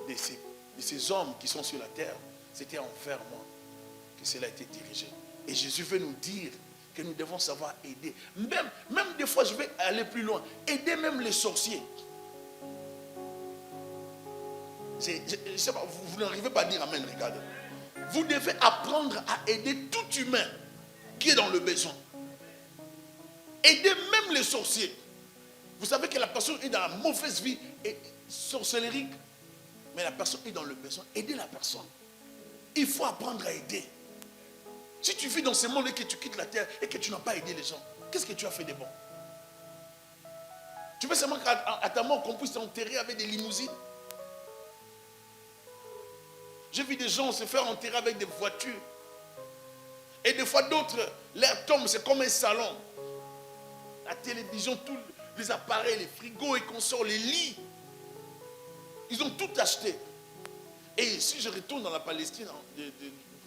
de ces hommes qui sont sur la terre, c'était envers moi que cela a été dirigé. Et Jésus veut nous dire que nous devons savoir aider. Même des fois, je vais aller plus loin. Aider même les sorciers. Je ne sais pas, vous n'arrivez pas à dire amen, regardez. Vous devez apprendre à aider tout humain qui est dans le besoin. Aider même les sorciers. Vous savez que la personne est dans la mauvaise vie et sorcellerique, mais la personne est dans le besoin. Aider la personne. Il faut apprendre à aider. Si tu vis dans ce monde et que tu quittes la terre et que tu n'as pas aidé les gens, qu'est-ce que tu as fait de bon? Tu veux seulement qu'à ta mort qu'on puisse t'enterrer avec des limousines? J'ai vu des gens se faire enterrer avec des voitures. Et des fois d'autres, leur tombe, c'est comme un salon. La télévision, tous les appareils, les frigos et consorts, les lits. Ils ont tout acheté. Et si je retourne dans la Palestine du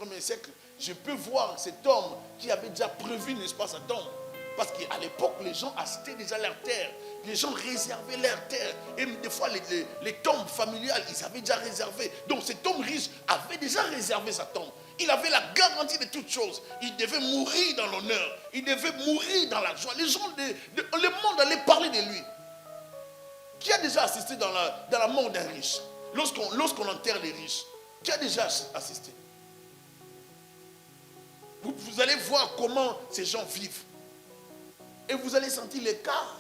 1er siècle, je peux voir cet homme qui avait déjà prévu, n'est-ce pas, sa tombe. Parce qu'à l'époque, les gens achetaient déjà leur terre. Les gens réservaient leur terre. Et des fois, les tombes familiales, ils avaient déjà réservé. Donc cet homme riche avait déjà réservé sa tombe. Il avait la garantie de toutes choses. Il devait mourir dans l'honneur. Il devait mourir dans la joie. Les gens, le monde allait parler de lui. Qui a déjà assisté dans la mort d'un riche? Lorsqu'on enterre les riches, qui a déjà assisté? Vous allez voir comment ces gens vivent. Et vous allez sentir l'écart.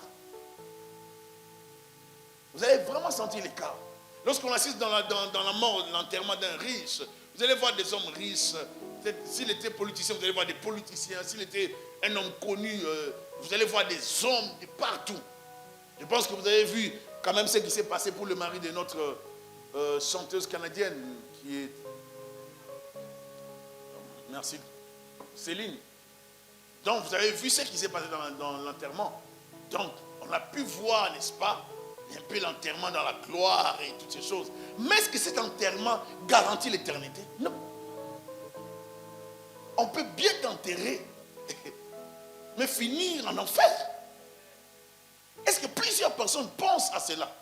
Vous allez vraiment sentir l'écart. Lorsqu'on assiste dans la mort, l'enterrement d'un riche, vous allez voir des hommes riches. S'il était politicien, vous allez voir des politiciens. S'il était un homme connu, vous allez voir des hommes de partout. Je pense que vous avez vu quand même ce qui s'est passé pour le mari de notre chanteuse canadienne qui est... Merci. Céline. Donc vous avez vu ce qui s'est passé dans l'enterrement. Donc on a pu voir, n'est-ce pas, un peu l'enterrement dans la gloire et toutes ces choses. Mais est-ce que cet enterrement garantit l'éternité? Non. On peut bien t'enterrer, mais finir en enfer. Est-ce que plusieurs personnes pensent à cela?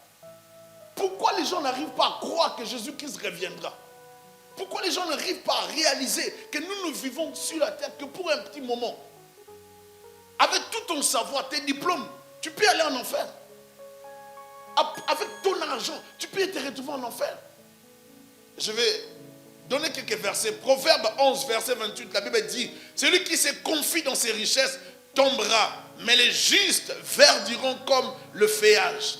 Pourquoi les gens n'arrivent pas à croire que Jésus-Christ reviendra? Pourquoi les gens n'arrivent pas à réaliser que nous ne vivons sur la terre que pour un petit moment? Avec tout ton savoir, tes diplômes, tu peux aller en enfer. Avec ton argent, tu peux te retrouver en enfer. Je vais donner quelques versets. Proverbe 11, verset 28, la Bible dit, celui qui se confie dans ses richesses tombera, mais les justes verdiront comme le feuillage.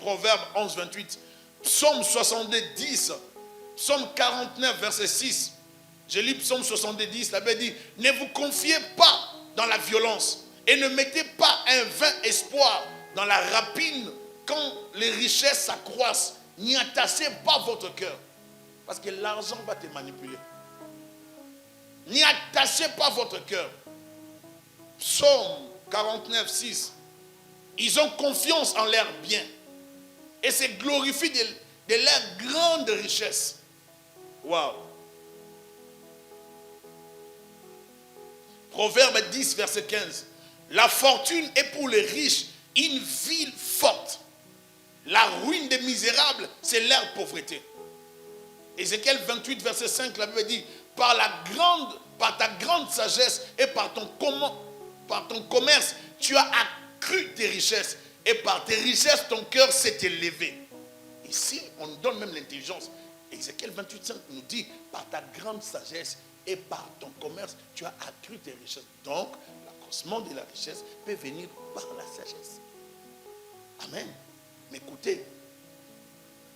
Proverbe 11, 28. Psaume 70, Psaume 49, verset 6. Je lis Psaume 70, la Bible dit, ne vous confiez pas dans la violence et ne mettez pas un vain espoir dans la rapine quand les richesses s'accroissent. N'y attachez pas votre cœur. Parce que l'argent va te manipuler. N'y attachez pas votre cœur. Psaume 49, 6. Ils ont confiance en leurs biens et se glorifient de leur grande richesse. Waouh. Proverbe 10, verset 15. La fortune est pour les riches une ville forte. La ruine des misérables, c'est leur pauvreté. Ézéchiel 28, verset 5, la Bible dit, par ta grande sagesse et par ton commerce, tu as accru tes richesses. Et par tes richesses, ton cœur s'est élevé. Ici, on nous donne même l'intelligence. Ézéchiel 28, 5 nous dit, par ta grande sagesse et par ton commerce, tu as accru tes richesses. Donc, l'accroissement de la richesse peut venir par la sagesse. Amen. Mais écoutez,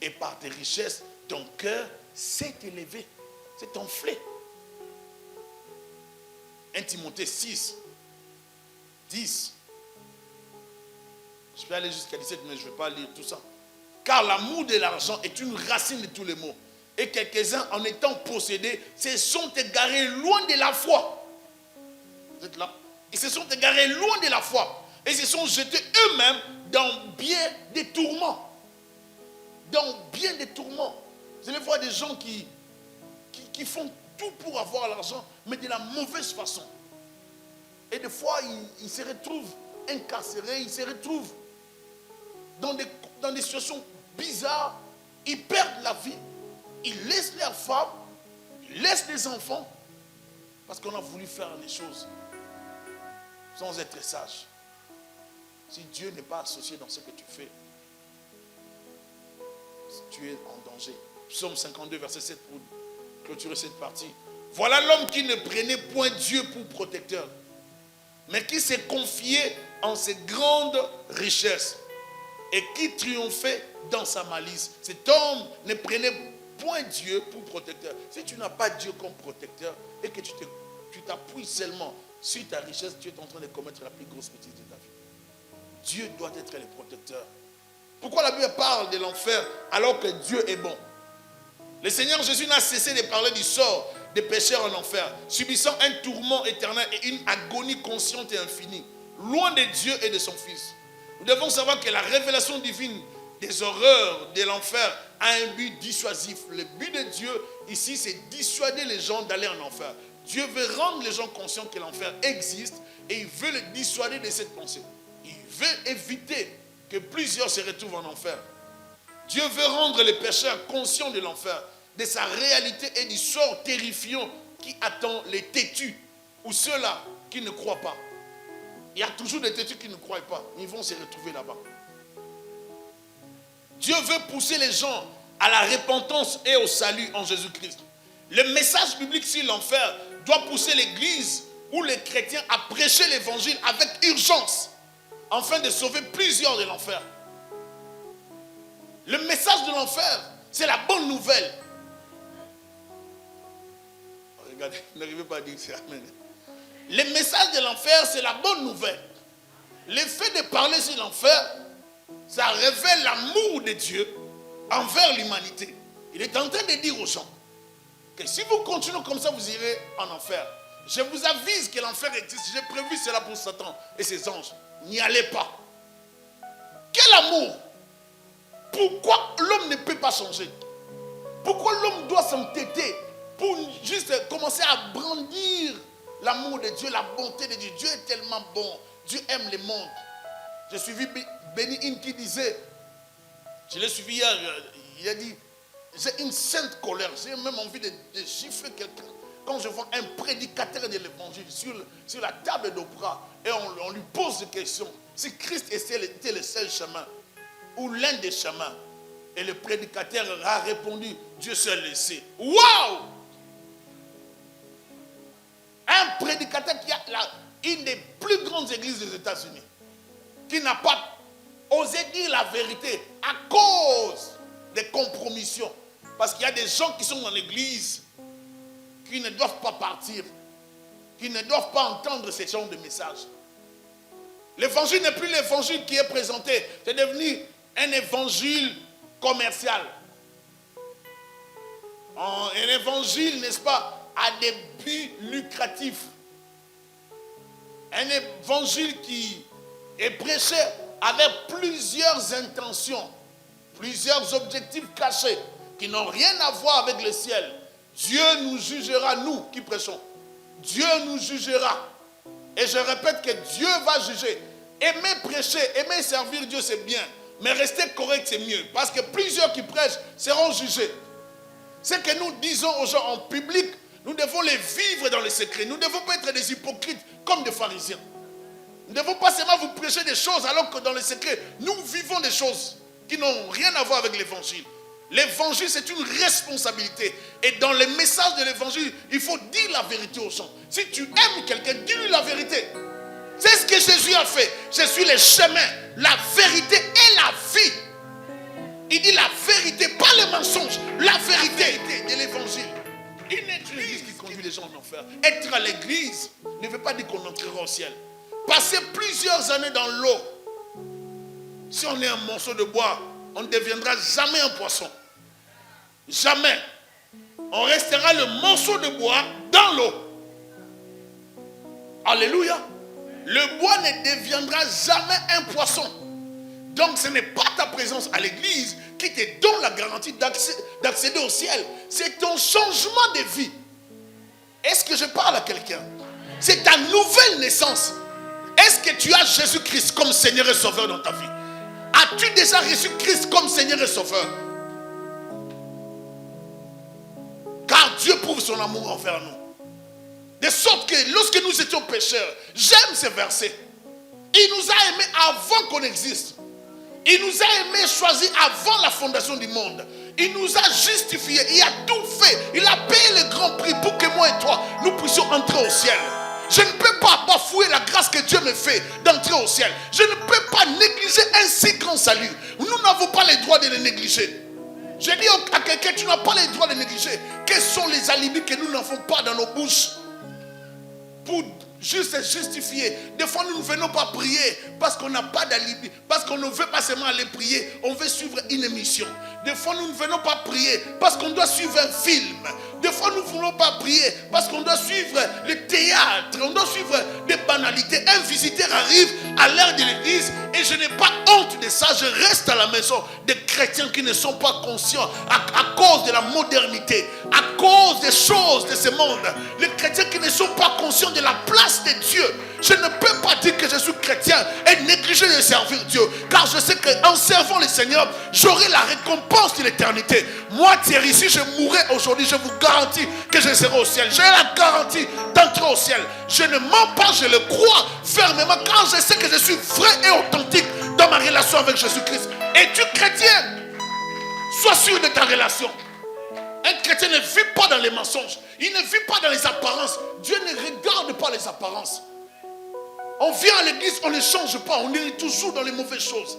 et par tes richesses, ton cœur s'est élevé, s'est enflé. 1 Timothée 6, 10. Je peux aller jusqu'à 17, mais je ne vais pas lire tout ça. Car l'amour de l'argent est une racine de tous les maux. et quelques-uns, en étant possédés, se sont égarés loin de la foi. Vous êtes là? Ils se sont égarés loin de la foi. Et se sont jetés eux-mêmes dans bien des tourments. Dans bien des tourments. Vous allez voir des gens qui font tout pour avoir l'argent, mais de la mauvaise façon. Et des fois, ils se retrouvent incarcérés, ils se retrouvent dans des situations bizarres. Ils perdent la vie. Ils laissent leurs femmes, ils laissent les enfants, parce qu'on a voulu faire les choses sans être sage. Si Dieu n'est pas associé dans ce que tu fais, tu es en danger. Psaume 52, verset 7, pour clôturer cette partie. Voilà l'homme qui ne prenait point Dieu pour protecteur, mais qui s'est confié en ses grandes richesses et qui triomphait dans sa malice. Cet homme ne prenait point Dieu pour protecteur. Si tu n'as pas Dieu comme protecteur et que tu t'appuies seulement sur ta richesse, tu es en train de commettre la plus grosse bêtise de ta vie. Dieu doit être le protecteur. Pourquoi la Bible parle de l'enfer alors que Dieu est bon? Le Seigneur Jésus n'a cessé de parler du sort des pécheurs en enfer, subissant un tourment éternel et une agonie consciente et infinie, loin de Dieu et de son Fils. Nous devons savoir que la révélation divine des horreurs de l'enfer a un but dissuasif. Le but de Dieu ici, c'est dissuader les gens d'aller en enfer. Dieu veut rendre les gens conscients que l'enfer existe et il veut les dissuader de cette pensée. Il veut éviter que plusieurs se retrouvent en enfer. Dieu veut rendre les pécheurs conscients de l'enfer, de sa réalité et du sort terrifiant qui attend les têtus ou ceux-là qui ne croient pas. Il y a toujours des têtus qui ne croient pas. Ils vont se retrouver là-bas. Dieu veut pousser les gens à la repentance et au salut en Jésus-Christ. Le message biblique sur l'enfer doit pousser l'Église ou les chrétiens à prêcher l'évangile avec urgence, afin de sauver plusieurs de l'enfer. Le message de l'enfer, c'est la bonne nouvelle. Regardez, n'arrivez pas à dire c'est amen. Le message de l'enfer, c'est la bonne nouvelle. Le fait de parler sur l'enfer, ça révèle l'amour de Dieu envers l'humanité. Il est en train de dire aux gens que si vous continuez comme ça, vous irez en enfer. Je vous avise que l'enfer existe. J'ai prévu cela pour Satan et ses anges. N'y allez pas. Quel amour! Pourquoi l'homme ne peut pas changer? Pourquoi l'homme doit s'entêter pour juste commencer à brandir l'amour de Dieu, la bonté de Dieu? Dieu est tellement bon. Dieu aime le monde. J'ai suivi Benny Hinn qui disait, je l'ai suivi hier, il a dit, j'ai une sainte colère, j'ai même envie de chiffrer quelqu'un. Quand je vois un prédicateur de l'évangile sur la table d'Oprah et on lui pose des questions, si Christ était le seul chemin ou l'un des chemins, et le prédicateur a répondu, Dieu seul le sait. Waouh! Un prédicateur qui a une des plus grandes églises des États-Unis, qui n'a pas osé dire la vérité à cause des compromissions. Parce qu'il y a des gens qui sont dans l'église qui ne doivent pas partir, qui ne doivent pas entendre ce genre de message. L'évangile n'est plus l'évangile qui est présenté, c'est devenu un évangile commercial. Un évangile, n'est-ce pas, à des buts lucratifs. Un évangile qui est prêché avec plusieurs intentions, plusieurs objectifs cachés qui n'ont rien à voir avec le ciel. Dieu nous jugera, nous qui prêchons. Dieu nous jugera. Et je répète que Dieu va juger. Aimer prêcher, aimer servir Dieu, c'est bien. Mais rester correct, c'est mieux. Parce que plusieurs qui prêchent seront jugés. Ce que nous disons aux gens en public, nous devons les vivre dans le secret. Nous ne devons pas être des hypocrites comme des pharisiens. Nous ne devons pas seulement vous prêcher des choses alors que dans le secret, nous vivons des choses qui n'ont rien à voir avec l'évangile. L'évangile, c'est une responsabilité. Et dans le message de l'évangile, il faut dire la vérité aux gens. Si tu aimes quelqu'un, dis-lui la vérité. C'est ce que Jésus a fait. Je suis le chemin, la vérité et la vie. Il dit la vérité, pas le mensonge. La vérité de l'évangile. Une église qui conduit les gens en enfer. Être à l'église ne veut pas dire qu'on entrera au ciel. Passer plusieurs années dans l'eau. Si on est un morceau de bois, on ne deviendra jamais un poisson. Jamais. on restera le morceau de bois dans l'eau. Alléluia. Le bois ne deviendra jamais un poisson. Donc ce n'est pas ta présence à l'église qui te donne la garantie d'accéder au ciel. C'est ton changement de vie. Est-ce que je parle à quelqu'un? C'est ta nouvelle naissance. Est-ce que tu as Jésus-Christ comme Seigneur et Sauveur dans ta vie? As-tu déjà reçu Christ comme Seigneur et Sauveur? Car Dieu prouve son amour envers nous. De sorte que lorsque nous étions pécheurs, j'aime ce verset. Il nous a aimés avant qu'on existe. Il nous a aimés choisis avant la fondation du monde. Il nous a justifiés. Il a tout fait. Il a payé le grand prix pour que moi et toi, nous puissions entrer au ciel. Je ne peux pas bafouer la grâce que Dieu me fait d'entrer au ciel. Je ne peux pas négliger un si grand salut. Nous n'avons pas le droit de le négliger. Je dis à quelqu'un, tu n'as pas le droit de négliger. Quels sont les alibis que nous n'avons pas dans nos bouches pour juste se justifier? Des fois, nous ne venons pas prier parce qu'on n'a pas d'alibi, parce qu'on ne veut pas seulement aller prier, on veut suivre une émission. Des fois, nous ne venons pas prier parce qu'on doit suivre un film. Des fois, nous ne voulons pas prier parce qu'on doit suivre le théâtre, on doit suivre des banalités. Un visiteur arrive à l'heure de l'église et je n'ai pas honte de ça. Je reste à la maison. Des chrétiens qui ne sont pas conscients à cause de la modernité, à cause des choses de ce monde. Les chrétiens qui ne sont pas conscients de la place de Dieu. Je ne peux pas dire que je suis chrétien et négliger de servir Dieu. Car je sais qu'en servant le Seigneur, j'aurai la récompense de l'éternité. Moi, Thierry, si je mourrais aujourd'hui, je vous garantis que je serai au ciel. J'ai la garantie d'entrer au ciel. Je ne mens pas, je le crois fermement. Car je sais que je suis vrai et authentique dans ma relation avec Jésus-Christ. Es-tu chrétien? Sois sûr de ta relation. Un chrétien ne vit pas dans les mensonges. Il ne vit pas dans les apparences. Dieu ne regarde pas les apparences. On vient à l'église, on ne change pas. On est toujours dans les mauvaises choses.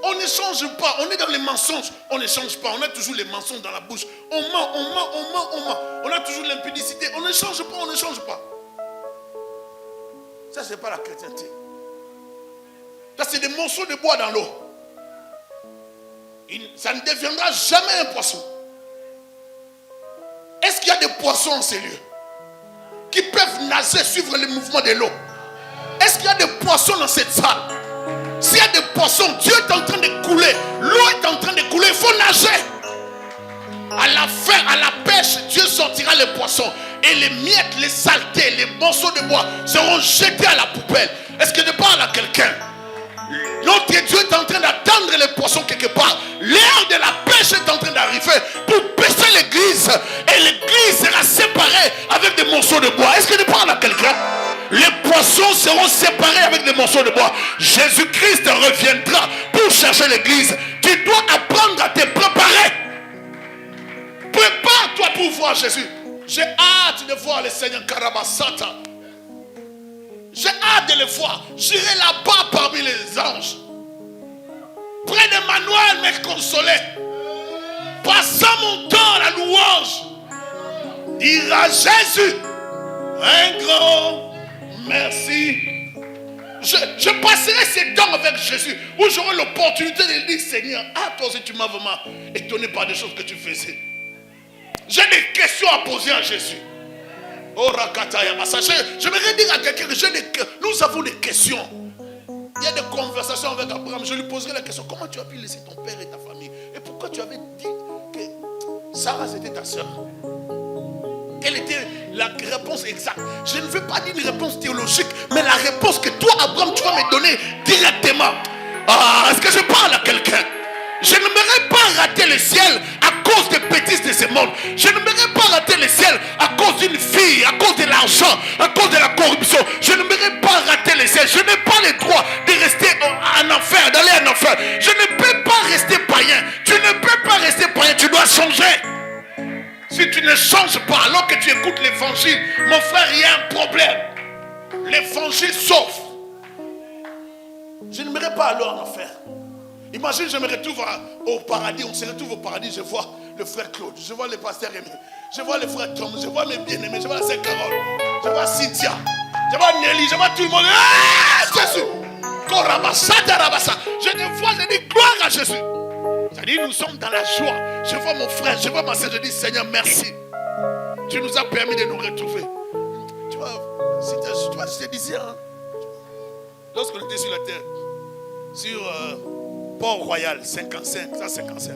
On ne change pas. On est dans les mensonges. On ne change pas. On a toujours les mensonges dans la bouche. On ment, on ment, on ment, on ment. On a toujours l'impudicité. On ne change pas, on ne change pas. Ça, ce n'est pas la chrétienté. Ça, c'est des morceaux de bois dans l'eau. Ça ne deviendra jamais un poisson. Est-ce qu'il y a des poissons en ces lieux qui peuvent nager, suivre le mouvement de l'eau? Est-ce qu'il y a des poissons dans cette salle? S'il y a des poissons, Dieu est en train de couler. L'eau est en train de couler. Il faut nager. À la fin, à la pêche, Dieu sortira les poissons. Et les miettes, les saletés, les morceaux de bois seront jetés à la poubelle. Est-ce que je parle à quelqu'un? Notre Dieu est en train d'attendre les poissons quelque part. L'heure de la pêche est en train d'arriver pour pêcher l'église. Et l'église sera séparée avec des morceaux de bois. Est-ce que je parle à quelqu'un? Les poissons seront séparés avec des morceaux de bois. Jésus-Christ reviendra pour chercher l'église. Tu dois apprendre à te préparer. Prépare-toi pour voir Jésus. J'ai hâte de voir le Seigneur Karabasata. J'ai hâte de le voir. J'irai là-bas parmi les anges. Près d'Emmanuel me consoler. Passant mon temps à la louange. Dira Jésus. Un grand merci. Je passerai ces temps avec Jésus. Où j'aurai l'opportunité de dire Seigneur, toi aussi tu m'as vraiment étonné par des choses que tu faisais. J'ai des questions à poser à Jésus. J'aimerais dire à quelqu'un que nous avons des questions. Il y a des conversations avec Abraham. Je lui poserai la question: comment tu as pu laisser ton père et ta famille? Et pourquoi tu avais dit que Sarah c'était ta soeur? Quelle était la réponse exacte? Je ne veux pas dire une réponse théologique, mais la réponse que toi, Abraham, tu vas me donner directement. Est-ce que je parle à quelqu'un? Je n'aimerais pas rater le ciel à cause des bêtises de ce monde. Je n'aimerais pas rater le ciel à cause d'une fille, à cause de l'argent, à cause de la corruption. Je n'aimerais pas rater le ciel. Je n'ai pas le droit de rester en enfer, d'aller en enfer. Je ne peux pas rester païen. Tu ne peux pas rester païen, tu dois changer. Si tu ne changes pas alors que tu écoutes l'évangile, mon frère, il y a un problème. L'évangile sauve. Je n'aimerais pas aller en enfer. Imagine, je me retrouve au paradis, on se retrouve au paradis, je vois le frère Claude, je vois le pasteur Rémi, je vois le frère Tom, je vois mes bien-aimés, je vois la sœur Carole, je vois Cynthia, je vois Nelly, je vois tout le monde. Jésus! Je te vois, je dis gloire à Jésus. C'est-à-dire, nous sommes dans la joie. Je vois mon frère, je vois ma soeur, je dis, Seigneur, merci. Tu nous as permis de nous retrouver. Tu vois, je te disais, hein, lorsqu'on était sur la terre, sur Port-Royal, 55, ça 55.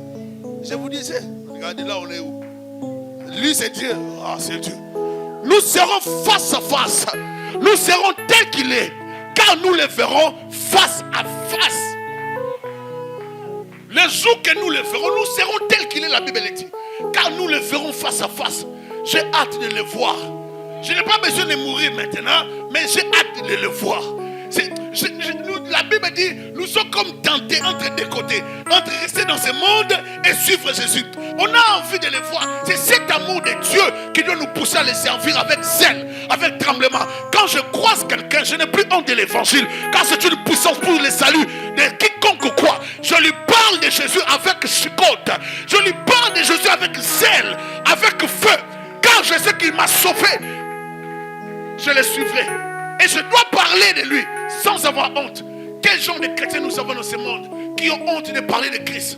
Je vous disais, regardez là, on est où? Lui, c'est Dieu. Ah, c'est Dieu. Nous serons face à face. Nous serons tels qu'il est. Car nous le verrons face à face. Le jour que nous le verrons, nous serons tels qu'il est, la Bible dit. Car nous le verrons face à face. J'ai hâte de le voir. Je n'ai pas besoin de mourir maintenant, mais j'ai hâte de le voir. La Bible dit, nous sommes comme tentés entre deux côtés, entre rester dans ce monde et suivre Jésus. On a envie de le voir. C'est cet amour de Dieu qui doit nous pousser à le servir avec zèle, avec tremblement. Quand je croise quelqu'un, je n'ai plus honte de l'évangile, car c'est une puissance pour le salut de quiconque croit. Je lui parle de Jésus avec chicote. Je lui parle de Jésus avec zèle, avec feu. Car je sais qu'il m'a sauvé, je le suivrai. Et je dois parler de lui sans avoir honte. Quel genre de chrétiens nous avons dans ce monde qui ont honte de parler de Christ?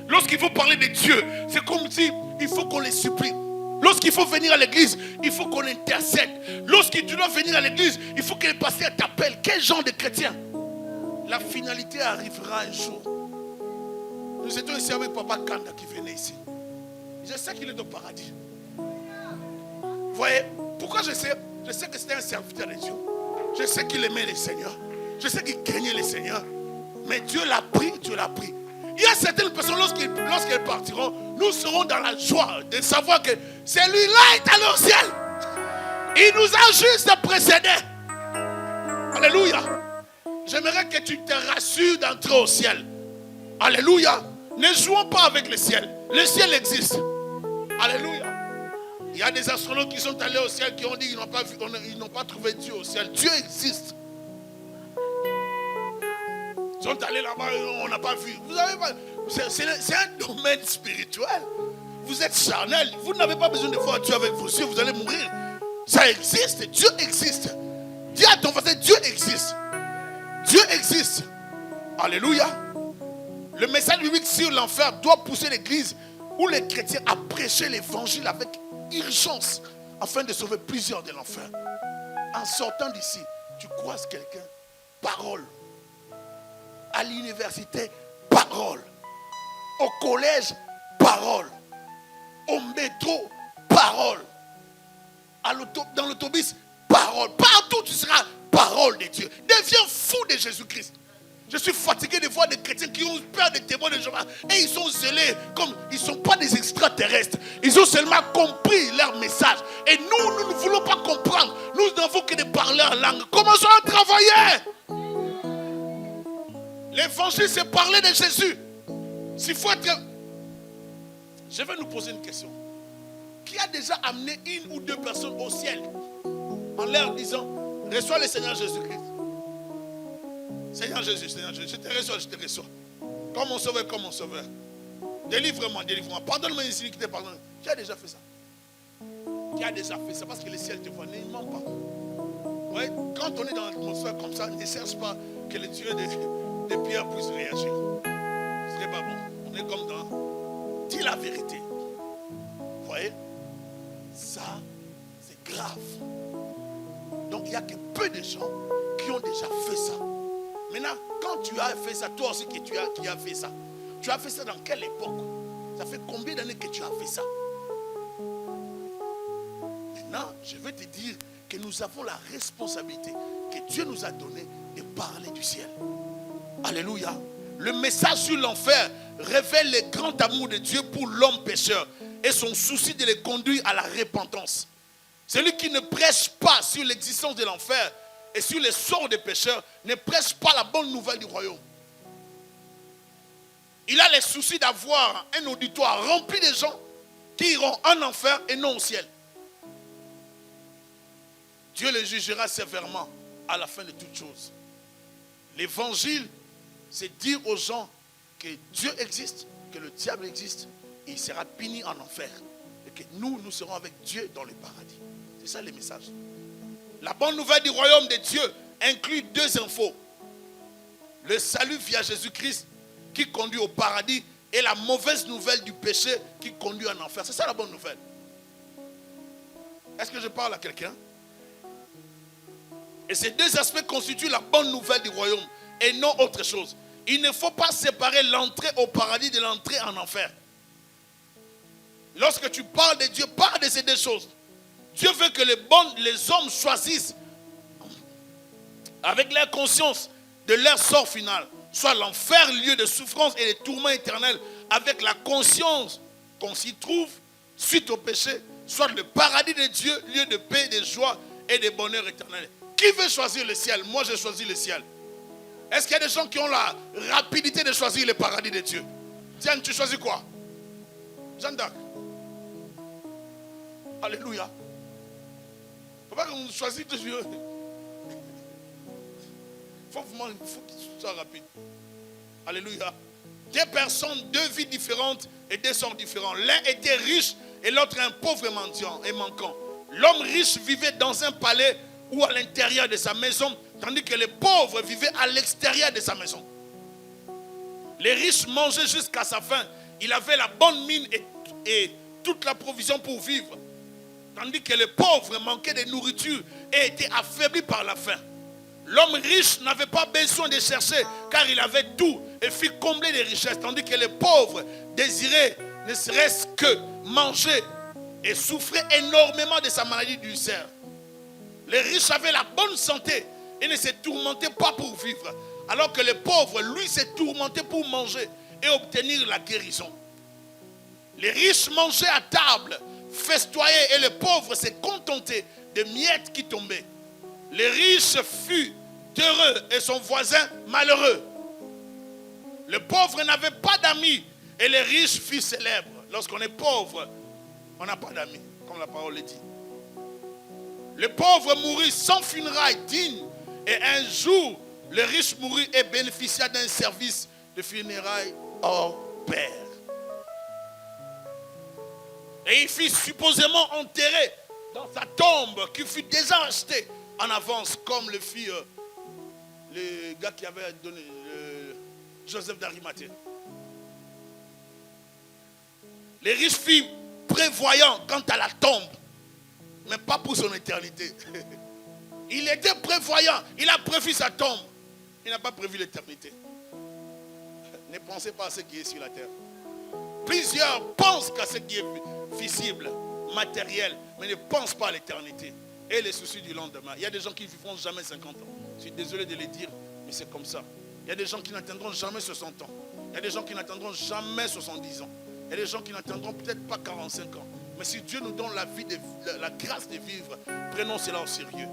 Lorsqu'il faut parler de Dieu, c'est comme si il faut qu'on les supplie. Lorsqu'il faut venir à l'église, il faut qu'on intercède. Lorsqu'il doit venir à l'église, il faut que le pasteur t'appelle. Quel genre de chrétien? La finalité arrivera un jour. Nous étions ici avec Papa Kanda qui venait ici. Je sais qu'il est au paradis. Vous voyez, pourquoi je sais? Je sais que c'était un serviteur de Dieu. Je sais qu'il aimait le Seigneur. Je sais qu'il craignait le Seigneur. Mais Dieu l'a pris, Dieu l'a pris. Il y a certaines personnes, lorsqu'elles partiront, nous serons dans la joie de savoir que celui-là est allé au ciel. Il nous a juste précédés. Alléluia. J'aimerais que tu te rassures d'entrer au ciel. Alléluia. Ne jouons pas avec le ciel. Le ciel existe. Alléluia. Il y a des astronautes qui sont allés au ciel qui ont dit qu'ils n'ont pas vu, ils n'ont pas trouvé Dieu au ciel. Dieu existe. Ils sont allés là-bas, on n'a pas vu. Vous avez pas. C'est un domaine spirituel. Vous êtes charnel. Vous n'avez pas besoin de voir Dieu avec vos yeux. Vous allez mourir. Ça existe. Dieu existe. Dis à ton voisin, Dieu existe. Dieu existe. Alléluia. Le message biblique sur l'enfer doit pousser l'église ou les chrétiens à prêcher l'évangile avec urgence afin de sauver plusieurs de l'enfer. En sortant d'ici, tu croises quelqu'un, parole. À l'université, parole. Au collège, parole. Au métro, parole. Dans l'autobus, parole. Partout tu seras parole de Dieu. Deviens fou de Jésus-Christ. Je suis fatigué de voir des chrétiens qui ont peur des témoins de Jéhovah. Et ils sont zélés comme ils ne sont pas des extraterrestres. Ils ont seulement compris leur message. Et nous ne voulons pas comprendre. Nous n'avons que de parler en langue. Commençons à travailler. L'évangile, c'est parler de Jésus. S'il faut être... Je vais nous poser une question. Qui a déjà amené une ou deux personnes au ciel en leur disant, reçois le Seigneur Jésus-Christ. Seigneur Jésus, je te reçois. Comme mon sauveur, comme mon sauveur. Délivre-moi. Pardonne-moi les iniquités, pardonne. Qui a déjà fait ça? Qui a déjà fait ça? Parce que le ciel te voit, ne ment pas. Ouais, quand on est dans l'atmosphère comme ça, ne cherche pas que le Dieu de Pierre puisse réagir. Ce n'est pas bon. On est comme dans... Dis la vérité. Vous voyez? Ça, c'est grave. Donc il n'y a que peu de gens qui ont déjà fait ça. Maintenant, quand tu as fait ça, toi aussi qui as fait ça, tu as fait ça dans quelle époque? Ça fait combien d'années que tu as fait ça? Maintenant, je vais te dire que nous avons la responsabilité que Dieu nous a donnée de parler du ciel. Alléluia. Le message sur l'enfer révèle le grand amour de Dieu pour l'homme pécheur et son souci de le conduire à la repentance. Celui qui ne prêche pas sur l'existence de l'enfer et sur les sorts des pécheurs ne prêche pas la bonne nouvelle du royaume. Il a le souci d'avoir un auditoire rempli de gens qui iront en enfer et non au ciel. Dieu les jugera sévèrement à la fin de toutes choses. L'évangile, c'est dire aux gens que Dieu existe, que le diable existe, et il sera puni en enfer. Et que nous serons avec Dieu dans le paradis. C'est ça le message. La bonne nouvelle du royaume de Dieu inclut deux infos. Le salut via Jésus-Christ qui conduit au paradis et la mauvaise nouvelle du péché qui conduit en enfer. C'est ça la bonne nouvelle. Est-ce que je parle à quelqu'un? Et ces deux aspects constituent la bonne nouvelle du royaume et non autre chose. Il ne faut pas séparer l'entrée au paradis de l'entrée en enfer. Lorsque tu parles de Dieu, parle de ces deux choses. Dieu veut que les hommes choisissent avec leur conscience de leur sort final, soit l'enfer, lieu de souffrance et de tourments éternels, avec la conscience qu'on s'y trouve suite au péché, soit le paradis de Dieu, lieu de paix, de joie et de bonheur éternel. Qui veut choisir le ciel? Moi, j'ai choisi le ciel. Est-ce qu'il y a des gens qui ont la rapidité de choisir le paradis de Dieu? Tiens, tu choisis quoi? Jeanne d'Arc. Alléluia. Il ne faut pas qu'on choisisse toujours. Il faut que ce soit rapide. Alléluia. Deux personnes, deux vies différentes et deux sorts différents. L'un était riche et l'autre un pauvre mendiant et manquant. L'homme riche vivait dans un palais ou à l'intérieur de sa maison, tandis que les pauvres vivaient à l'extérieur de sa maison. Les riches mangeaient jusqu'à sa faim. Il avait la bonne mine et toute la provision pour vivre. Tandis que les pauvres manquaient de nourriture et étaient affaiblis par la faim. L'homme riche n'avait pas besoin de chercher car il avait tout et fit combler les richesses. Tandis que les pauvres désiraient ne serait-ce que manger et souffraient énormément de sa maladie d'ulcère. Les riches avaient la bonne santé et ne se tourmentaient pas pour vivre. Alors que les pauvres, lui, se tourmentaient pour manger et obtenir la guérison. Les riches mangeaient à table, festoyaient et les pauvres se contentaient des miettes qui tombaient. Les riches furent heureux et son voisin malheureux. Le pauvre n'avait pas d'amis et les riches furent célèbres. Lorsqu'on est pauvre, on n'a pas d'amis, comme la parole le dit. Le pauvre mourut sans funérailles dignes et un jour, le riche mourut et bénéficia d'un service de funérailles hors pair. Et il fut supposément enterré dans sa tombe qui fut déjà achetée en avance, comme le fit le gars qui avait donné Joseph d'Arimathée. Les riches furent prévoyants quant à la tombe, mais pas pour son éternité. Il était prévoyant, il a prévu sa tombe, il n'a pas prévu l'éternité. Ne pensez pas à ce qui est sur la terre. Plusieurs pensent qu'à ce qui est visible, matériel, mais ne pensent pas à l'éternité et les soucis du lendemain. Il y a des gens qui ne vivront jamais 50 ans. Je suis désolé de le dire, mais c'est comme ça. Il y a des gens qui n'atteindront jamais 60 ans. Il y a des gens qui n'atteindront jamais 70 ans. Il y a des gens qui n'atteindront peut-être pas 45 ans. Mais si Dieu nous donne la vie, la grâce de vivre, prenons cela au sérieux.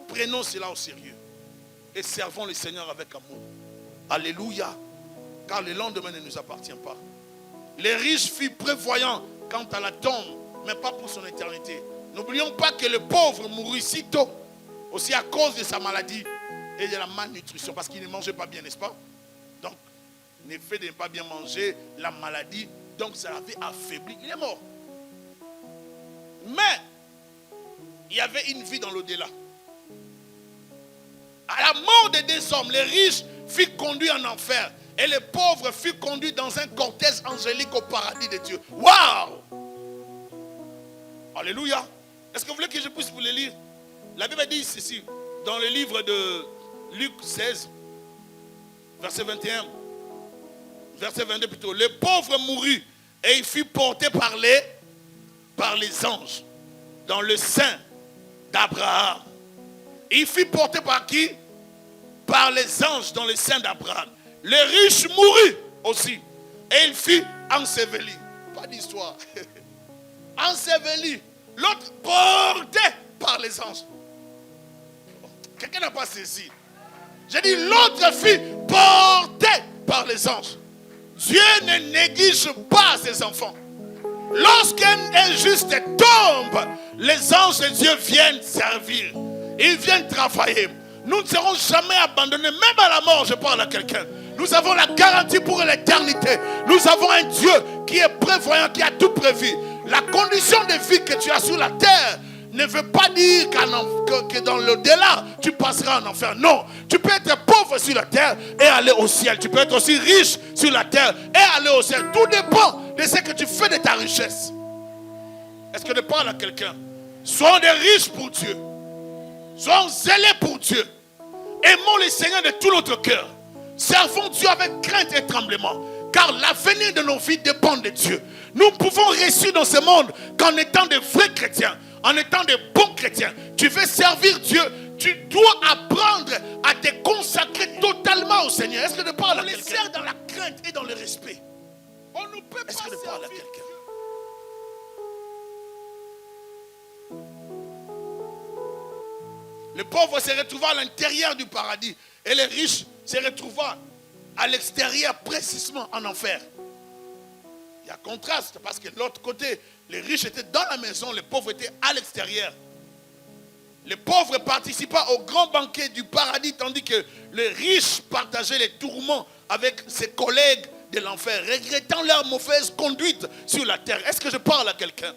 Prenons cela au sérieux. Et servons le Seigneur avec amour. Alléluia. Car le lendemain ne nous appartient pas. Les riches furent prévoyants quant à la tombe, mais pas pour son éternité. N'oublions pas que le pauvre mourut si tôt, aussi à cause de sa maladie et de la malnutrition, parce qu'il ne mangeait pas bien, n'est-ce pas? Donc, le fait de ne pas bien manger, la maladie, donc ça l'avait affaibli. Il est mort. Mais, il y avait une vie dans l'au-delà. À la mort des deux hommes, les riches furent conduits en enfer. Et les pauvres furent conduits dans un cortège angélique au paradis de Dieu. Waouh! Alléluia! Est-ce que vous voulez que je puisse vous le lire? La Bible dit ceci, dans le livre de Luc 16, verset 21, verset 22 plutôt. Le pauvre mourut et il fut porté par les anges dans le sein d'Abraham. Il fut porté par qui? Par les anges dans le sein d'Abraham. Le riche mourut aussi. Et il fut enseveli. Pas d'histoire. Enseveli. L'autre porté par les anges. Quelqu'un n'a pas saisi. J'ai dit l'autre fut porté par les anges. Dieu ne néglige pas ses enfants. Lorsqu'un injuste tombe, les anges de Dieu viennent servir. Ils viennent travailler. Nous ne serons jamais abandonnés. Même à la mort, je parle à quelqu'un. Nous avons la garantie pour l'éternité. Nous avons un Dieu qui est prévoyant, qui a tout prévu. La condition de vie que tu as sur la terre ne veut pas dire que dans l'au-delà, tu passeras en enfer. Non, tu peux être pauvre pauvre sur la terre et aller au ciel. Tu peux être aussi riche sur la terre et aller au ciel. Tout dépend de ce que tu fais de ta richesse. Est-ce que je parle à quelqu'un? Soyons des riches pour Dieu. Soyons zélés pour Dieu. Aimons le Seigneur de tout notre cœur. Servons Dieu avec crainte et tremblement. Car l'avenir de nos vies dépend de Dieu. Nous pouvons réussir dans ce monde qu'en étant de vrais chrétiens, en étant de bons chrétiens. Tu veux servir Dieu, tu dois apprendre à te consacrer totalement au Seigneur. Est-ce que je parle à quelqu'un? On les sert dans la crainte et dans le respect. On ne peut pas servir à quelqu'un. Les pauvres se retrouvent à l'intérieur du paradis et les riches se retrouvent à l'extérieur, précisément en enfer. Il y a contraste parce que de l'autre côté, les riches étaient dans la maison, les pauvres étaient à l'extérieur. Les pauvres participaient au grand banquet du paradis, tandis que les riches partageaient les tourments avec ses collègues de l'enfer, regrettant leur mauvaise conduite sur la terre. Est-ce que je parle à quelqu'un?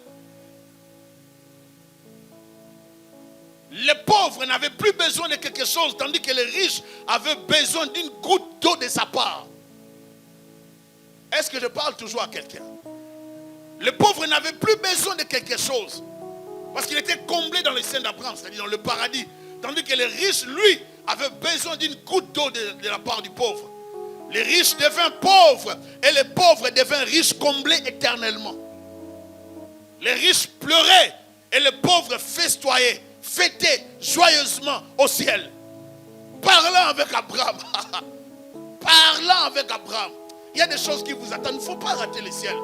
Les pauvres n'avaient plus besoin de quelque chose, tandis que les riches avaient besoin d'une goutte d'eau de sa part. Est-ce que je parle toujours à quelqu'un? Les pauvres n'avaient plus besoin de quelque chose, parce qu'il était comblé dans les seins d'Abraham, c'est-à-dire dans le paradis. Tandis que les riches, lui, avaient besoin d'une goutte d'eau de la part du pauvre. Les riches devinrent pauvres, et les pauvres devinrent riches, comblés éternellement. Les riches pleuraient, et les pauvres festoyaient. Fêter joyeusement au ciel. Parlant avec Abraham. Parlant avec Abraham. Il y a des choses qui vous attendent. Il ne faut pas rater le ciel.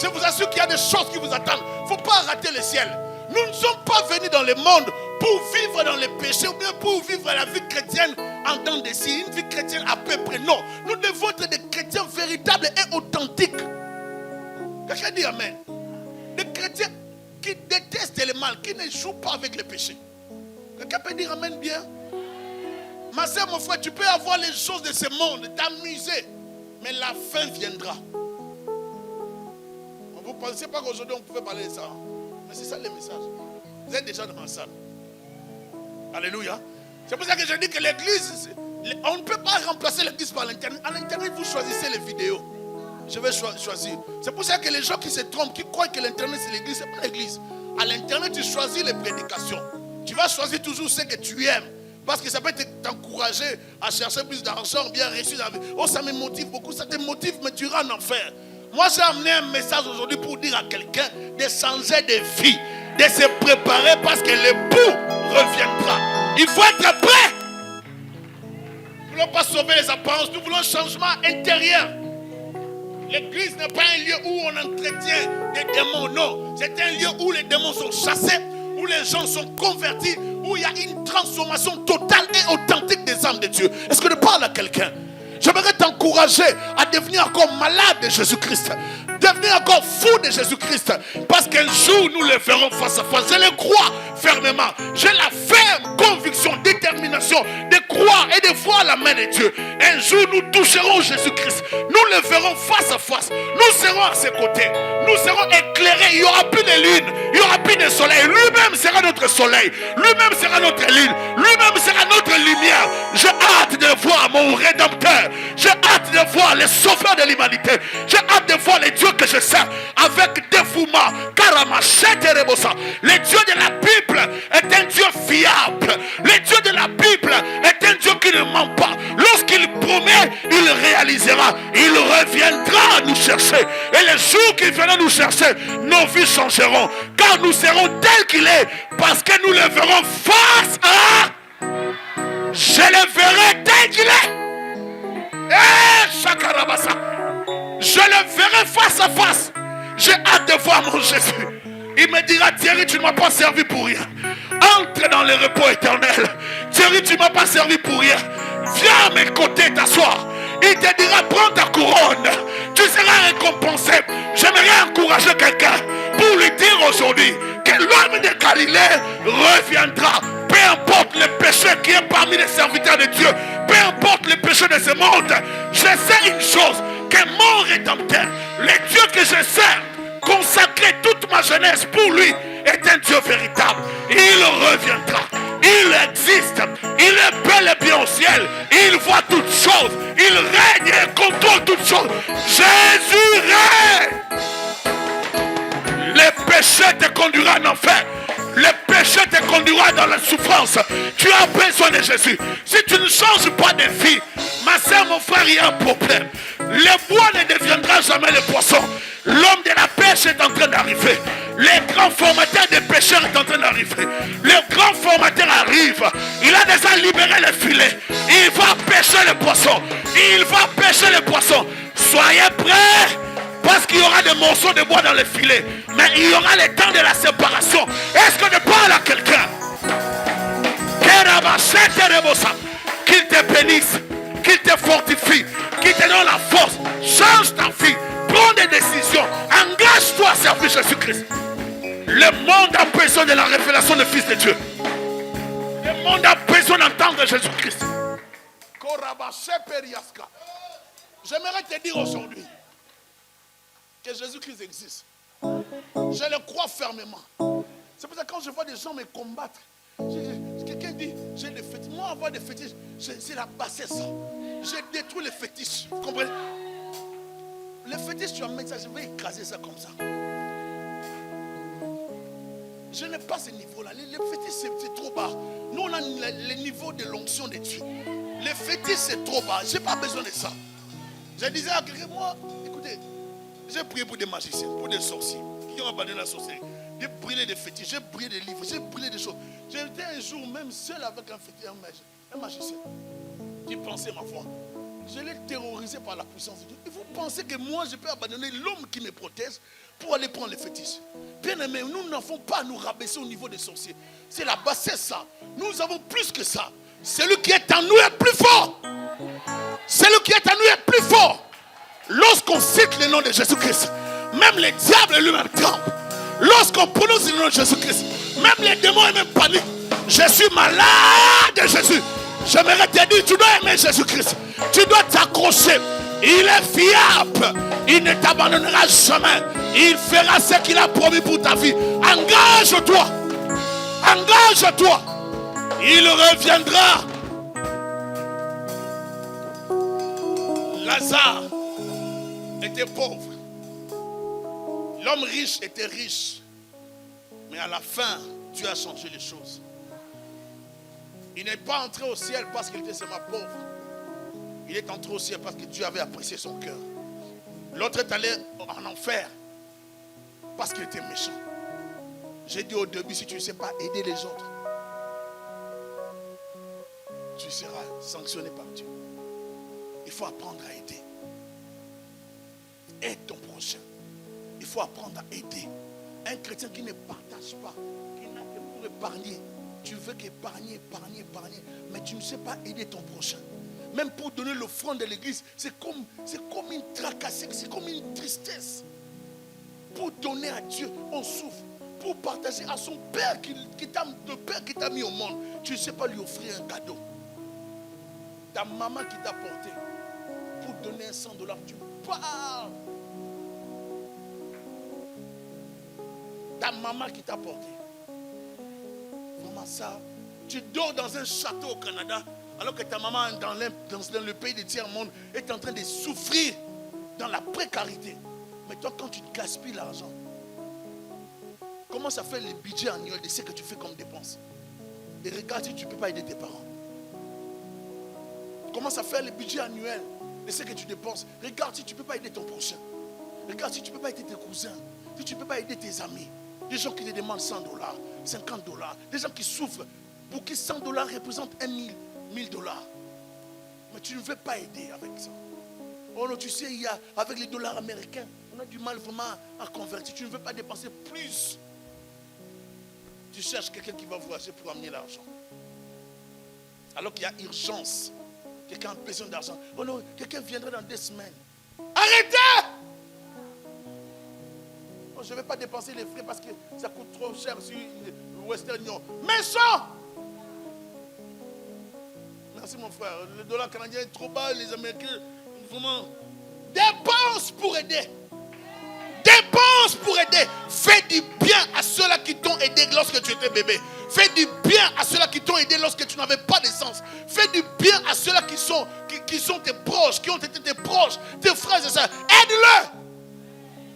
Je vous assure qu'il y a des choses qui vous attendent. Il ne faut pas rater le ciel. Nous ne sommes pas venus dans le monde pour vivre dans les péchés ou bien pour vivre la vie chrétienne en temps de si. Une vie chrétienne à peu près. Non. Nous devons être des chrétiens véritables et authentiques. Quelqu'un dit Amen. Des chrétiens qui détestent le mal, qui ne jouent pas avec le péché. Quelqu'un peut dire Amen bien? Ma soeur, mon frère, tu peux avoir les choses de ce monde, t'amuser, mais la fin viendra. Vous ne pensez pas qu'aujourd'hui on pouvait parler de ça? Mais c'est ça le message. Vous êtes déjà dans la salle. Alléluia. C'est pour ça que je dis que l'église, on ne peut pas remplacer l'église par l'internet. À l'internet, vous choisissez les vidéos. Je vais choisir. C'est pour ça que les gens qui se trompent, qui croient que l'internet c'est l'église, c'est pas l'église. À l'internet, tu choisis les prédications. Tu vas choisir toujours ce que tu aimes. Parce que ça peut t'encourager à chercher plus d'argent, bien réussir dans la vie. Oh, ça me motive beaucoup, ça te motive, mais tu iras en enfer. Moi, j'ai amené un message aujourd'hui pour dire à quelqu'un de changer de vie, de se préparer parce que l'époux reviendra. Il faut être prêt. Nous ne voulons pas sauver les apparences, nous voulons un changement intérieur. L'église n'est pas un lieu où on entretient des démons, non. C'est un lieu où les démons sont chassés, où les gens sont convertis, où il y a une transformation totale et authentique des âmes de Dieu. Est-ce que je parle à quelqu'un? J'aimerais t'encourager à devenir encore malade de Jésus-Christ. Devenir encore fou de Jésus-Christ. Parce qu'un jour, nous le verrons face à face. Je le crois fermement. J'ai la ferme conviction, détermination de croire et de voir la main de Dieu. Un jour, nous toucherons Jésus-Christ. Nous le verrons face à face. Nous serons à ses côtés. Nous serons éclairés. Il n'y aura plus de lune. Il n'y aura plus de soleil. Lui-même sera notre soleil. Lui-même sera notre lune. Lui-même sera notre lumière. J'ai hâte de voir mon Rédempteur. J'ai hâte de voir les sauveurs de l'humanité. J'ai hâte de voir les dieux que je sers avec dévouement. Le Dieu de la Bible est un Dieu fiable. Le Dieu de la Bible est un Dieu qui ne ment pas. Lorsqu'il promet, il réalisera. Il reviendra nous chercher. Et les jours qu'il viendra nous chercher, nos vies changeront. Car nous serons tels qu'il est. Parce que nous le verrons face à... Je le verrai tel qu'il est. Je le verrai face à face. J'ai hâte de voir mon Jésus. Il me dira, Thierry, tu ne m'as pas servi pour rien. Entre dans le repos éternel. Thierry, tu ne m'as pas servi pour rien. Viens à mes côtés t'asseoir. Il te dira, prends ta couronne. Tu seras récompensé. J'aimerais encourager quelqu'un pour lui dire aujourd'hui que l'homme de Galilée reviendra. Peu importe le péché qui est parmi les serviteurs de Dieu, peu importe le péché de ce monde, je sais une chose, que mon Rédempteur, le Dieu que je sers, consacré toute ma jeunesse pour lui, est un Dieu véritable. Il reviendra. Il existe. Il est bel et bien est au ciel, il voit toutes choses, il règne et contrôle toutes choses. Jésus règne. Les péchés te conduira en enfer. Le péché te conduira dans la souffrance. Tu as besoin de Jésus. Si tu ne changes pas de vie, ma soeur, mon frère, il y a un problème. Le bois ne deviendra jamais le poisson. L'homme de la pêche est en train d'arriver. Le grand formateur des pêcheurs est en train d'arriver. Le grand formateur arrive. Il a déjà libéré le filet. Il va pêcher le poisson. Il va pêcher le poisson. Soyez prêts. Parce qu'il y aura des morceaux de bois dans le filet. Mais il y aura le temps de la séparation. Est-ce qu'on ne parle à quelqu'un? Qu'il te bénisse, qu'il te fortifie, qu'il te donne la force. Change ta vie. Prends des décisions. Engage-toi à servir Jésus-Christ. Le monde a besoin de la révélation du Fils de Dieu. Le monde a besoin d'entendre Jésus-Christ. J'aimerais te dire aujourd'hui que Jésus-Christ existe. Je le crois fermement. C'est pour ça que quand je vois des gens me combattre, quelqu'un dit, j'ai des fétiches. Moi, avoir des fétiches, c'est la bassesse. J'ai détruit les fétiches. Vous comprenez? Les fétiches, tu amènes ça, je vais écraser ça comme ça. Je n'ai pas ce niveau-là. Les fétiches, c'est trop bas. Nous, on a le niveau de l'onction de Dieu. Les fétiches, c'est trop bas. Je n'ai pas besoin de ça. Je disais à quelqu'un, moi, écoutez, j'ai prié pour des magiciens, pour des sorciers qui ont abandonné la sorcellerie. J'ai brûlé des fétiches, j'ai brûlé des livres, j'ai brûlé des choses. J'étais un jour même seul avec un fétiche, un magicien qui pensait ma foi. Je l'ai terrorisé par la puissance de Dieu. Et vous pensez que moi je peux abandonner l'homme qui me protège pour aller prendre les fétiches? Bien aimé, nous n'avons pas à nous rabaisser au niveau des sorciers. C'est la bassesse ça. Nous avons plus que ça. Celui qui est en nous est plus fort. Celui qui est en nous est plus fort. Lorsqu'on cite le nom de Jésus-Christ, même les diables lui-même tremblent. Lorsqu'on prononce le nom de Jésus-Christ, même les démons eux-mêmes paniquent. Je suis malade de Jésus. J'aimerais te dire, tu dois aimer Jésus-Christ. Tu dois t'accrocher. Il est fiable. Il ne t'abandonnera jamais. Il fera ce qu'il a promis pour ta vie. Engage-toi. Engage-toi. Il reviendra. Lazare était pauvre. L'homme riche était riche. Mais à la fin, Dieu a changé les choses. Il n'est pas entré au ciel parce qu'il était seulement pauvre. Il est entré au ciel parce que Dieu avait apprécié son cœur. L'autre est allé en enfer parce qu'il était méchant. J'ai dit au début, si tu ne sais pas aider les autres, tu seras sanctionné par Dieu. Il faut apprendre à aider. Aide ton prochain. Il faut apprendre à aider. Un chrétien qui ne partage pas, qui n'a que pour épargner. Tu veux qu'épargner, mais tu ne sais pas aider ton prochain. Même pour donner l'offrande de l'église, c'est comme une tracassée, c'est comme une tristesse. Pour donner à Dieu, on souffre. Pour partager à son père, le père qui t'a mis au monde, tu ne sais pas lui offrir un cadeau. Ta maman qui t'a porté, pour donner $100, tu parles. Ta maman qui t'a porté. Maman, ça, tu dors dans un château au Canada, alors que ta maman dans le pays du tiers-monde est en train de souffrir dans la précarité. Mais toi, quand tu gaspilles l'argent, comment ça fait le budget annuel de ce que tu fais comme dépense? Et regarde si tu ne peux pas aider tes parents. Comment ça fait le budget annuel de ce que tu dépenses? Regarde si tu ne peux pas aider ton prochain. Regarde si tu ne peux pas aider tes cousins. Si tu ne peux pas aider tes amis. Des gens qui te demandent $100, $50. Des gens qui souffrent. Pour qui $100 représentent $1,000. Mais tu ne veux pas aider avec ça. Oh non, tu sais, avec les dollars américains, on a du mal vraiment à convertir. Tu ne veux pas dépenser plus. Tu cherches quelqu'un qui va voyager pour amener l'argent. Alors qu'il y a urgence. Quelqu'un a besoin d'argent. Oh non, quelqu'un viendra dans 2 semaines. Arrêtez! Oh, je ne vais pas dépenser les frais parce que ça coûte trop cher sur le Western Union. Méchant! Merci mon frère. Le dollar canadien est trop bas. Les Américains, vraiment. Dépense pour aider. Dépense pour aider. Fais du bien à ceux-là qui t'ont aidé lorsque tu étais bébé. Fais du bien à ceux-là qui t'ont aidé lorsque tu n'avais pas d'essence. Fais du bien à ceux-là qui sont tes proches, qui ont été tes proches, tes frères et sœurs. Aide-le.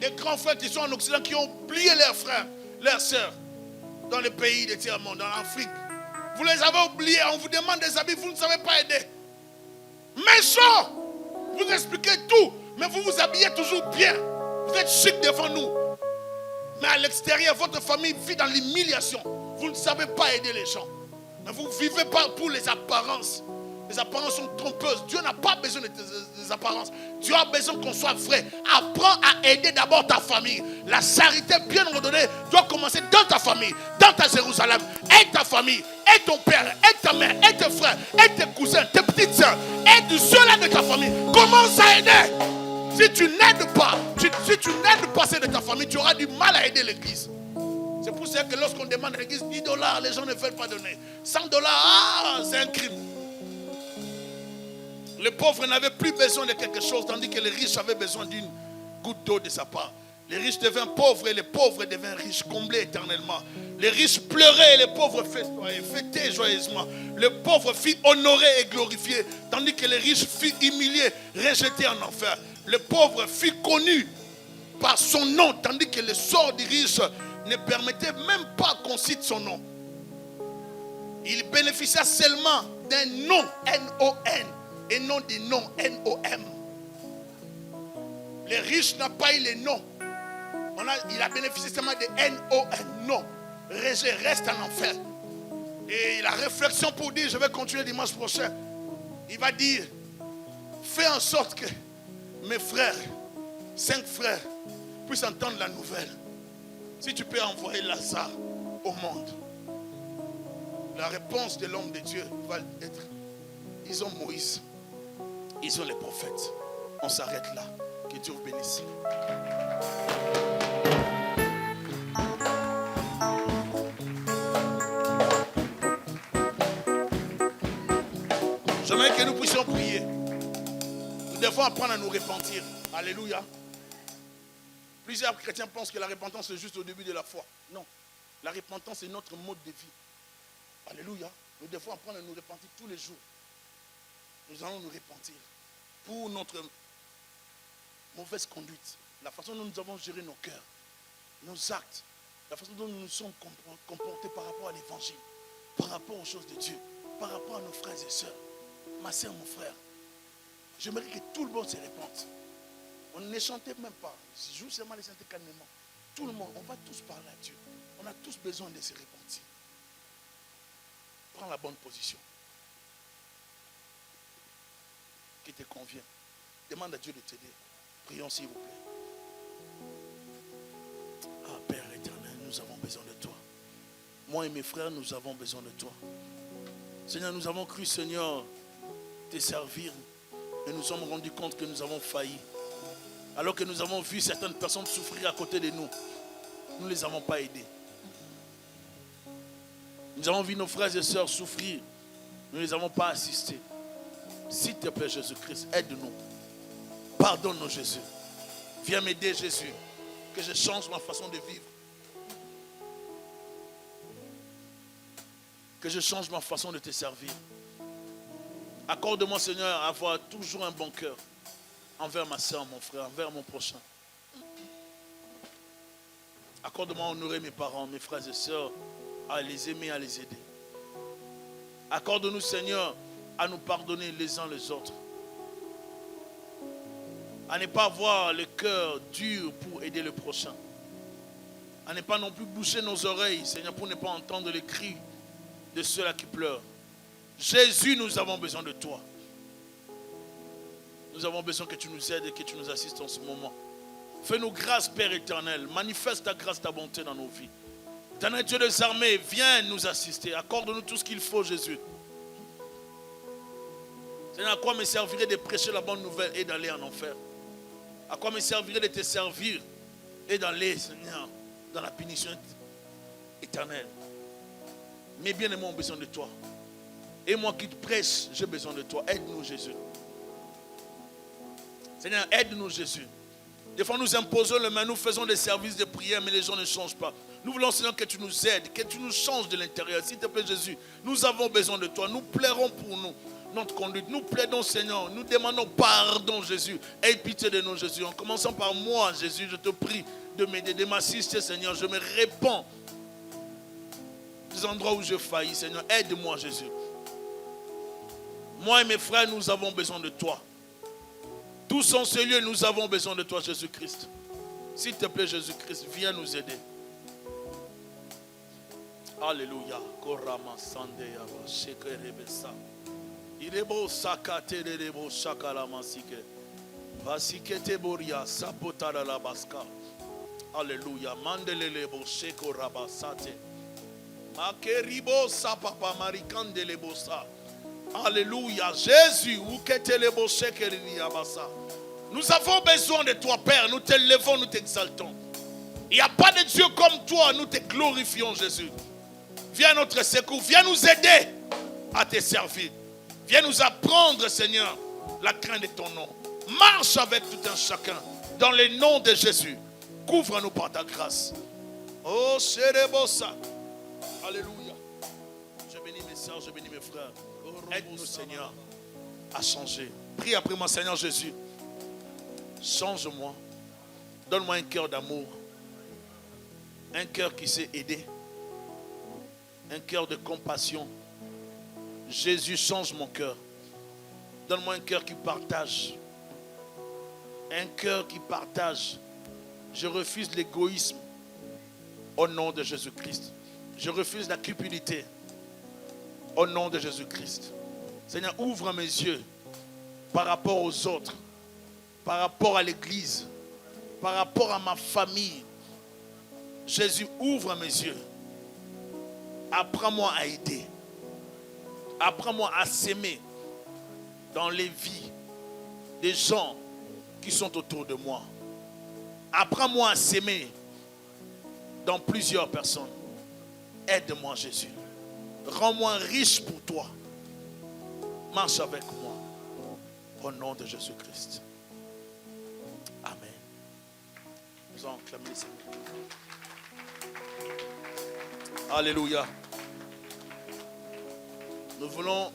Les grands frères qui sont en Occident, qui ont oublié leurs frères, leurs sœurs, dans les pays des tiers-monde, dans l'Afrique. Vous les avez oubliés, on vous demande des habits, vous ne savez pas aider. Méchants, vous expliquez tout, mais vous vous habillez toujours bien. Vous êtes chic devant nous. Mais à l'extérieur, votre famille vit dans l'humiliation. Vous ne savez pas aider les gens. Mais vous ne vivez pas pour les apparences. Les apparences sont trompeuses. Dieu n'a pas besoin des apparences. Dieu a besoin qu'on soit vrai. Apprends à aider d'abord ta famille. La charité bien ordonnée doit commencer dans ta famille, dans ta Jérusalem. Aide ta famille, aide ton père, aide ta mère, aide tes frères, aide tes cousins, tes petites soeurs. Aide ceux-là de ta famille. Commence à aider. Si tu n'aides pas, si tu n'aides pas ceux de ta famille, tu auras du mal à aider l'église. C'est pour ça que lorsqu'on demande à l'église $10, les gens ne veulent pas donner. $100, c'est un crime. Les pauvres n'avaient plus besoin de quelque chose, tandis que les riches avaient besoin d'une goutte d'eau de sa part. Les riches devinrent pauvres et les pauvres devinrent riches, comblés éternellement. Les riches pleuraient et les pauvres fêtaient joyeusement. Le pauvre fut honoré et glorifié, tandis que les riches furent humiliés, rejetés en enfer. Le pauvre fut connu par son nom, tandis que le sort du riche ne permettait même pas qu'on cite son nom. Il bénéficia seulement d'un nom, N-O-N, et non du nom, N-O-M. Les riches n'ont pas eu les noms. Il a bénéficié seulement de N-O-N, non. Reste en enfer. Et la réflexion pour dire, je vais continuer dimanche prochain. Il va dire, fais en sorte que mes frères, 5 frères, puissent entendre la nouvelle. Si tu peux envoyer Lazare au monde, la réponse de l'homme de Dieu va être, ils ont Moïse, ils ont les prophètes. On s'arrête là. Que Dieu vous bénisse. J'aimerais que nous puissions prier. Nous devons apprendre à nous repentir. Alléluia. Plusieurs chrétiens pensent que la repentance est juste au début de la foi. Non. La repentance est notre mode de vie. Alléluia. Nous devons apprendre à nous repentir tous les jours. Nous allons nous repentir pour notre mauvaise conduite, la façon dont nous avons géré nos cœurs, nos actes, la façon dont nous nous sommes comportés par rapport à l'évangile, par rapport aux choses de Dieu, par rapport à nos frères et sœurs. Ma soeur, mon frère, j'aimerais que tout le monde se repente. On ne chantait même pas. Je joue seulement les chanter calmement. Tout le monde, on va tous parler à Dieu. On a tous besoin de se repentir. Prends la bonne position qui te convient. Demande à Dieu de t'aider. Prions s'il vous plaît. Ah Père éternel, nous avons besoin de toi. Moi et mes frères, nous avons besoin de toi. Seigneur, nous avons cru, Seigneur, te servir. Et nous sommes rendus compte que nous avons failli. Alors que nous avons vu certaines personnes souffrir à côté de nous. Nous ne les avons pas aidés. Nous avons vu nos frères et sœurs souffrir. Nous ne les avons pas assistés. S'il te plaît, Jésus-Christ, aide-nous. Pardonne-nous, Jésus. Viens m'aider, Jésus. Que je change ma façon de vivre. Que je change ma façon de te servir. Accorde-moi, Seigneur, à avoir toujours un bon cœur envers ma soeur, mon frère, envers mon prochain. Accorde-moi à honorer mes parents, mes frères et sœurs, à les aimer, à les aider. Accorde-nous, Seigneur, à nous pardonner les uns les autres. À ne pas avoir le cœur dur pour aider le prochain. À ne pas non plus boucher nos oreilles, Seigneur, pour ne pas entendre les cris de ceux-là qui pleurent. Jésus, nous avons besoin de toi. Nous avons besoin que tu nous aides et que tu nous assistes en ce moment. Fais-nous grâce, Père éternel. Manifeste ta grâce, ta bonté dans nos vies. Éternel Dieu des armées, viens nous assister. Accorde-nous tout ce qu'il faut, Jésus. Seigneur, à quoi me servirait de prêcher la bonne nouvelle et d'aller en enfer? À quoi me servirait de te servir et d'aller, Seigneur, dans la punition éternelle? Mes bien-aimés ont besoin de toi. Et moi qui te prêche, j'ai besoin de toi. Aide-nous, Jésus. Seigneur, aide-nous, Jésus. Des fois, nous imposons les mains, nous faisons des services de prière, mais les gens ne changent pas. Nous voulons, Seigneur, que tu nous aides, que tu nous changes de l'intérieur. S'il te plaît, Jésus, nous avons besoin de toi. Nous plairons pour nous, notre conduite. Nous plaidons, Seigneur. Nous demandons pardon, Jésus. Aie pitié de nous, Jésus. En commençant par moi, Jésus, je te prie de m'aider, de m'assister, Seigneur. Je me répands des endroits où je faillis, Seigneur. Aide-moi, Jésus. Moi et mes frères, nous avons besoin de toi. Tous en ce lieu, nous avons besoin de toi, Jésus-Christ. S'il te plaît, Jésus-Christ, viens nous aider. Alléluia. Korama sande yaba shekerebesa. Irebo sakate rebo shakala masike. Vasikete boria sapotara la baska. Alléluia. Mandelelebo sheko rabasate. Makeribo sapapa marikandelebo sa. Alléluia. Jésus, nous avons besoin de toi, Père. Nous t'élevons, nous t'exaltons. Il n'y a pas de Dieu comme toi. Nous te glorifions, Jésus. Viens à notre secours. Viens nous aider à te servir. Viens nous apprendre, Seigneur, la crainte de ton nom. Marche avec tout un chacun. Dans le nom de Jésus. Couvre-nous par ta grâce. Oh, Sherebosa. Alléluia. Je bénis mes soeurs, je bénis mes frères. Aide-nous, Seigneur, à changer. Prie après moi, Seigneur Jésus. Change-moi. Donne-moi un cœur d'amour. Un cœur qui sait aider. Un cœur de compassion. Jésus, change mon cœur. Donne-moi un cœur qui partage. Un cœur qui partage. Je refuse l'égoïsme. Au nom de Jésus-Christ. Je refuse la cupidité. Au nom de Jésus-Christ. Seigneur, ouvre mes yeux par rapport aux autres, par rapport à l'église, par rapport à ma famille. Jésus, ouvre mes yeux. Apprends-moi à aider. Apprends-moi à s'aimer dans les vies des gens qui sont autour de moi. Apprends-moi à s'aimer dans plusieurs personnes. Aide-moi, Jésus. Rends-moi riche pour toi. Marche avec moi. Au nom de Jésus-Christ. Amen. Nous allons acclamer le Seigneur. Alléluia. Nous voulons...